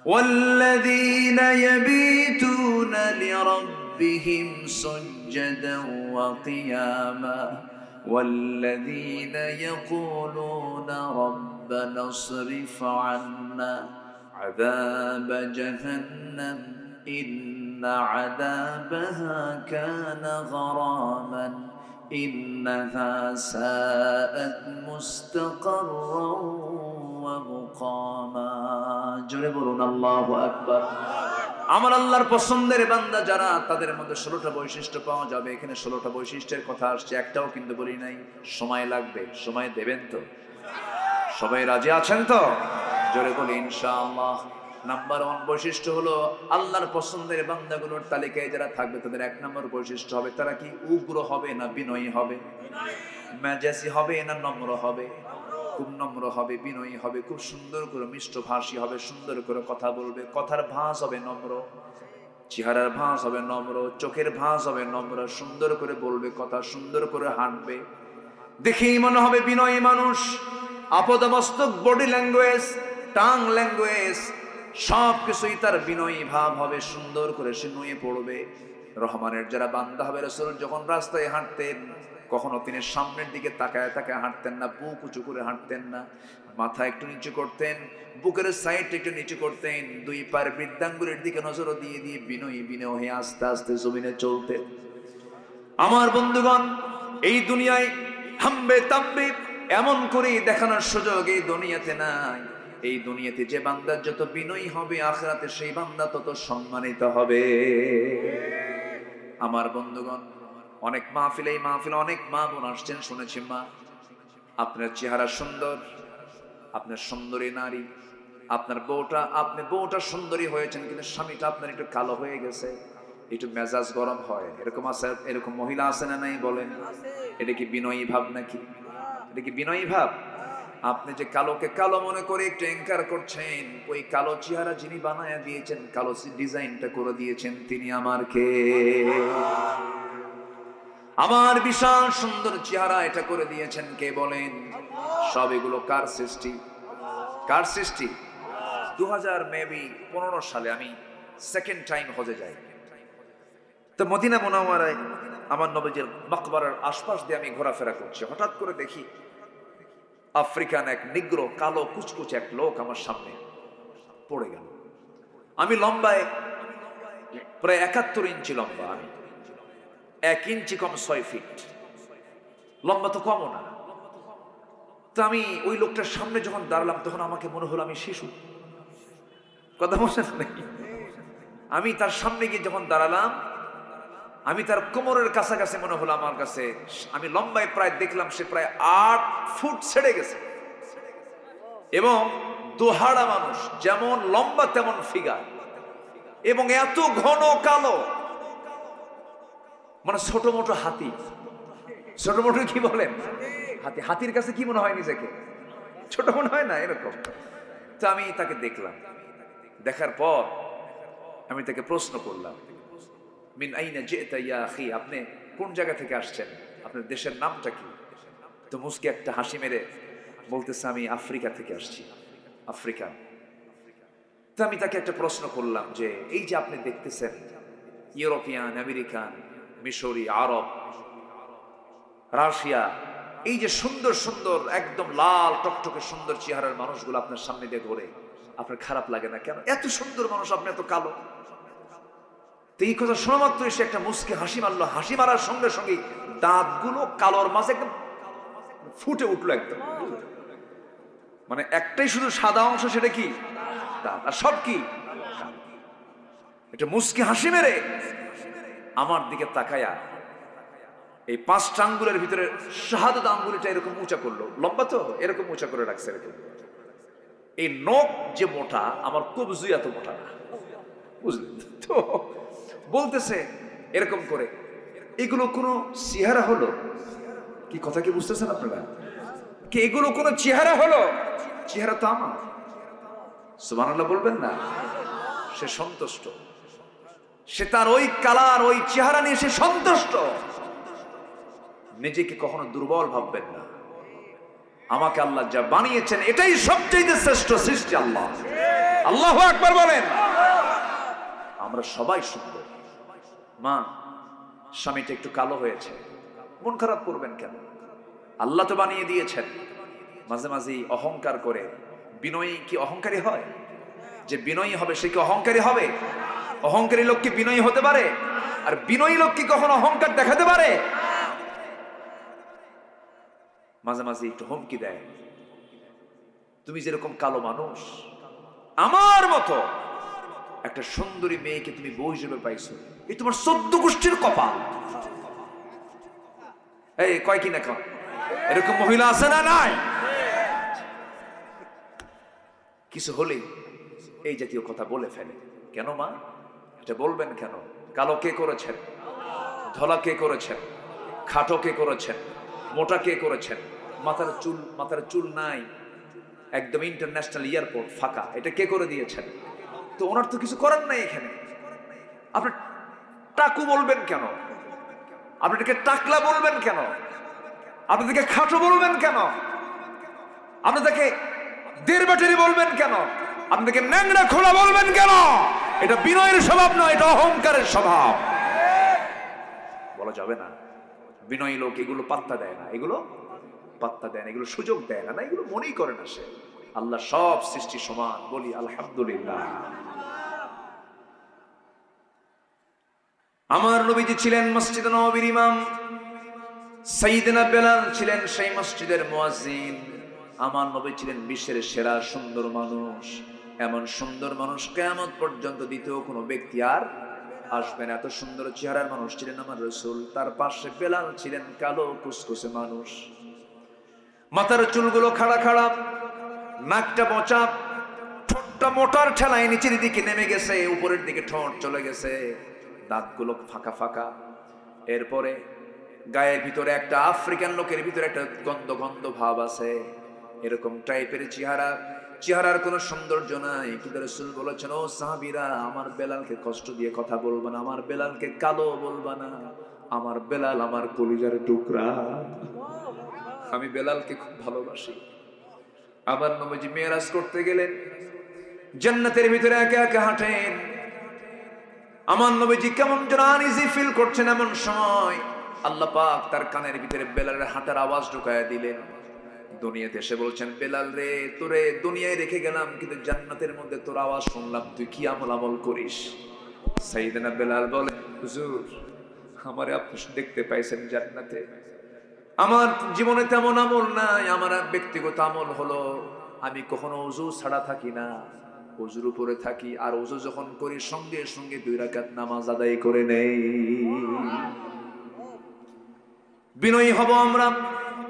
ওয়াল্লাযীনা ইয়াবিতুনা লিরাব্বিহিম সুজদান ওয়া কিয়ামা والذين يقولون ربنا اصرف عنا عذاب جهنم إن عذابها كان غراما إنها ساءت مستقرا ومقاما جربون الله أكبر আমার আল্লাহর পছন্দের বান্দা যারা, তাদের মধ্যে 16টা বৈশিষ্ট্য পাওয়া যাবে। এখানে 16টা বৈশিষ্ট্যের কথা আসছে, একটাও কিন্তু বলি নাই। সময় লাগবে, সময় দেবেন তো? সবাই রাজি আছেন তো? জোরে বলি ইনশাআল্লাহ। নাম্বার 1 বৈশিষ্ট্য হলো, আল্লাহর পছন্দের বান্দাগুলোর তালিকায় যারা থাকবে তাদের 1 নম্বর বৈশিষ্ট্য হবে, তারা কি উগ্র হবে না বিনয়ী হবে? মেজাজি হবে না নম্র হবে? খুব নম্র হবে, বিনয়ী হবে, খুব সুন্দর করে মিষ্টভাষী হবে, সুন্দর করে কথা বলবে, কথার ভাঁজ হবে নম্র, চেহারার ভাঁজ হবে নম্র, চোখের ভাঁজ হবে নম্র, সুন্দর করে বলবে কথা, সুন্দর করে হাঁটবে, দেখেই মনে হবে বিনয়ী মানুষ। আপদমস্তক বডি ল্যাঙ্গুয়েজ, টাং ল্যাঙ্গুয়েজ সব কিছুই তার বিনয়ী ভাব হবে, সুন্দর করে সে নুয়ে পড়বে। রহমানের যারা বান্দা হবে, রাসূল যখন রাস্তায় হাঁটতেন কখনো তিনি সামনের দিকে তাকায় তাকায় হাঁটতেন না, বুক উঁচু করে হাঁটতেন না, মাথা একটু নিচু করতেন, বুকের সাইডটা একটু নিচু করতেন, 2 পায়ের বৃদ্ধাঙ্গুলের দিকে নজর দিয়ে দিয়ে বিনয়ী বিনয় হয়ে আস্তে আস্তে জমিনে চলতেন। আমার বন্ধুগণ, এই দুনিয়ায় হাম্বে তাম্বে এমন করে দেখানোর সুযোগ এই দুনিয়াতে নাই। এই দুনিয়াতে যে বান্দা যত বিনয়ী হবে, আখিরাতে সেই বান্দা তত সম্মানিত হবে। আমার বন্ধুগণ, অনেক মাহফিলে, এই মাহফিলে অনেক মা বোন আসছেন, শুনেছি মা আপনার চেহারা সুন্দর, আপনার সুন্দরী নারী, আপনার বউটা, আপনি বউটা সুন্দরী হয়েছেন কিন্তু স্বামীটা আপনার একটু কালো হয়ে গেছে, একটু মেজাজ গরম হয়, এরকম আছে? এরকম মহিলা আছে না নাই বলেন? এটা কি বিনয়ী ভাব নাকি? এটা কি বিনয়ী ভাব? আপনি যে কালোকে কালো মনে করে একটু এনকার করছেন, ওই কালো চেহারা যিনি বানায়া দিয়েছেন, কালো ডিজাইনটা করে দিয়েছেন, তিনি আমার কে? আমার বিশাল সুন্দর চেহারা এটা করে দিয়েছেন কে বলেন? সব এগুলো কার সৃষ্টি? কার সৃষ্টি? 2015 সালে আমি সেকেন্ড টাইম হজে যাই। তো মদিনা মুনাওয়ারায় আমার নবীজির মাকবারার আশপাশ দিয়ে আমি ঘোরাফেরা করছি, হঠাৎ করে দেখি আফ্রিকান এক নিগ্রো, কালো কুচকুচে এক লোক আমার সামনে পড়ে গেল। আমি লম্বায় প্রায় 71 ইঞ্চি লম্বা, আমি 1 ইঞ্চি কম 6 ফিট লম্বা, তো কমও না। তো আমি ওই লোকটার সামনে যখন দাঁড়ালাম তখন আমাকে মনে হলো আমি শিশু। কথা বলছেন নাকি? আমি তার সামনে গিয়ে যখন দাঁড়ালাম, আমি তার কোমরের কাছাকাছি মনে হলো আমার কাছে, আমি লম্বায় প্রায় দেখলাম সে প্রায় 8 ফুট ছেড়ে গেছে, এবং দোহাড়া মানুষ, যেমন লম্বা তেমন ফিগার, এবং এত ঘন কালো, মানে ছোট মোটো হাতি। ছোট মোটো কি বলেন? হাতি। হাতির কাছে কি মনে হয় নিজেকে? ছোট মনে হয় না? এরকম। তো আমি তাকে দেখলাম, দেখার পর আমি তাকে প্রশ্ন করলাম, মিন আইনা জিতা ইয়া আখি, আপনি কোন জায়গা থেকে আসছেন, আপনার দেশের নামটা কি? তো মুস্কি একটা হাসি মেরে বলতেছে, আমি আফ্রিকা থেকে আসছি, আফ্রিকান। তো আমি তাকে একটা প্রশ্ন করলাম যে এই যে আপনি দেখতেছেন ইউরোপিয়ান, আমেরিকান, মিশরি, আরব, রাশিয়া, এই যে সুন্দর সুন্দর একদম লাল টকটকে সুন্দর চেহারার মানুষগুলো আপনার সামনে দিয়ে ঘোরে, আপনার খারাপ লাগে না কেন? এত সুন্দর মানুষ, আপনি এত কালো। তো এই কথা শোনা মাত্র এসে একটা মুচকি হাসি মারলো। হাসি মারার সঙ্গে সঙ্গে দাঁতগুলো কালোর মাঝে একদম ফুটে উঠলো একদম। মানে একটাই শুধু সাদা অংশ, সেটা কি? দাঁত। আর সব কি? এটা মুচকি হাসি মেরে আমার দিকে তাকায়া এই 5টা আঙ্গুলের ভিতরে শাহাদাত আঙ্গুলটা এরকম উঁচা করলো, লম্বা তো এরকম উঁচা করে রাখছে এরকম। এই নখ যে মোটা, আমার কবজি এত মোটা না, বুঝলেন তো? বলতেছে এরকম করে, এগুলো কোনো চেহারা হলো কি? কথা কি বুঝতেছেন আপনারা? কি এগুলো কোনো চেহারা হলো? চেহারা তো আমার। সুবহানাল্লাহ বলবেন না? সে সন্তুষ্ট, সে তার ওই কালার ওই চেহারা নিয়ে সে সন্তুষ্ট। নিজেকে কখনো দুর্বল ভাববেন না। আমাকে আল্লাহ যা বানিয়েছেন এটাই সবচেয়ে শ্রেষ্ঠ সৃষ্টি। আল্লাহ, আল্লাহু আকবার বলেন। আমরা সবাই সুন্দর। মা, স্বামীটা একটু কালো হয়েছে, মন খারাপ করবেন কেন? আল্লাহ তো বানিয়ে দিয়েছেন। মাঝে মাঝে অহংকার করে, বিনয়ী কি অহংকারী হয়? যে বিনয়ী হবে সে কি অহংকারী হবে? অহংকারী লোক কি বিনয়ী হতে পারে? আর বিনয়ী লোক কি কখনো অহংকার দেখাতে পারে? মাঝে মাঝে একটু হুমকি দেয়, তুমি যেরকম কালো মানুষ, আমার মতো একটা সুন্দরী মেয়েকে তুমি বউ হিসেবে পাইছো, এই তোমার 14 গোষ্ঠীর কপাল। এই কয় কি না কয়? এরকম মহিলা আছে না নাই? কিছু হলেই এই জাতীয় কথা বলে ফেলে। কেন মা? এটা বলবেন কেন? কালো কে করেছেন? ধলা কে করেছেন? খাটো কে করেছেন? মোটা কে করেছেন? মাথার চুল নাই, একদম ইন্টারন্যাশনাল এয়ারপোর্ট ফাঁকা, এটা কে করে দিয়েছেন? তো ওনার তো কিছু করার নাই এখানে। আপনি টাকু বলবেন কেন? আপনাদেরকে টাকলা বলবেন কেন? আপনাদেরকে খাটো বলবেন কেন? আপনাদেরকে দেড়বাটারি বলবেন কেন? আপনাদেরকে ন্যাংরা খোলা বলবেন কেন? এটা বিনয়ের স্বভাব নয়, এটা অহংকারের স্বভাব। বলা যাবে না। বিনয়ী লোক এগুলো পাত্তা দেয় না, এগুলো পাত্তা দেয় না, এগুলো সুযোগ দেয় না, এগুলো মনেই করে না সে। আল্লাহ সব সৃষ্টি সমান, বলি আলহামদুলিল্লাহ। আমার নবীজি ছিলেন মসজিদে নববীর ইমাম, সাইয়েদনা বেলাল ছিলেন সেই মসজিদের মুয়াজ্জিন। আমার নবী ছিলেন বিশ্বের সেরা সুন্দর মানুষ। এমন সুন্দর মানুষ কিয়ামত পর্যন্ত দ্বিতীয় কোনো ব্যক্তি আর আসবে না। এত সুন্দর চেহারার মানুষ ছিলেন আমার রাসূল। তার পাশে বেলাল ছিলেন কালো কুসকুসে মানুষ, মাথার চুলগুলো খাড়া খাড়া, নাকটা বোঁচা, ঠোঁটটা মোটার ঠেলায় নিচের দিকে নেমে গেছে, উপরের দিকে ঠোঁট চলে গেছে, দাঁতগুলো ফাঁকা ফাঁকা। এরপরে গায়ের ভিতরে একটা আফ্রিকান লোকের ভিতরে একটা গন্ধ গন্ধ ভাব আছে, এরকম টাইপের চেহারা। চেহারার কোনো সৌন্দর্য নাই। কিন্তু রাসূল বলেছেন, ও সাহাবীরা, আমার বেলালকে কষ্ট দিয়ে কথা বলবা না, আমার বেলালকে কালো বলবা না, আমার বেলাল আমার কলিজার টুকরা, আমি বেলালকে খুব ভালোবাসি। আবার নবীজি মেরাজ করতে গেলেন, জান্নাতের ভিতরে একা একা হাঁটেন। আমার নবীজি কেমন যেন আনইজি ফিল করছেন। এমন সময় আল্লাহ পাক তার কানের ভিতরে বেলালের হাঁটার আওয়াজ ঢুকায়া দিলেন। দুনিয়াতে এসে বলছেন, বেলাল রে, তোরে দুনিয়ায় রেখে গেলাম, কিন্তু জান্নাতের মধ্যে তোর আওয়াজ শুনলাম, তুই কি আমল করিস? সাইয়েদনা বেলাল বলে, হুজুর, আমারে আপনি দেখতে পাইছেন জান্নাতে, আমার জীবনে তেমন আমল নাই। আমার ব্যক্তিগত আমল হলো আমি কখনো ওযু ছাড়া থাকি না, ওযুর উপরে থাকি, আর ওযু যখন করি সঙ্গে সঙ্গে 2 রাকাত নামাজ আদায় করে নেই। বিনয়ী হব আমরা।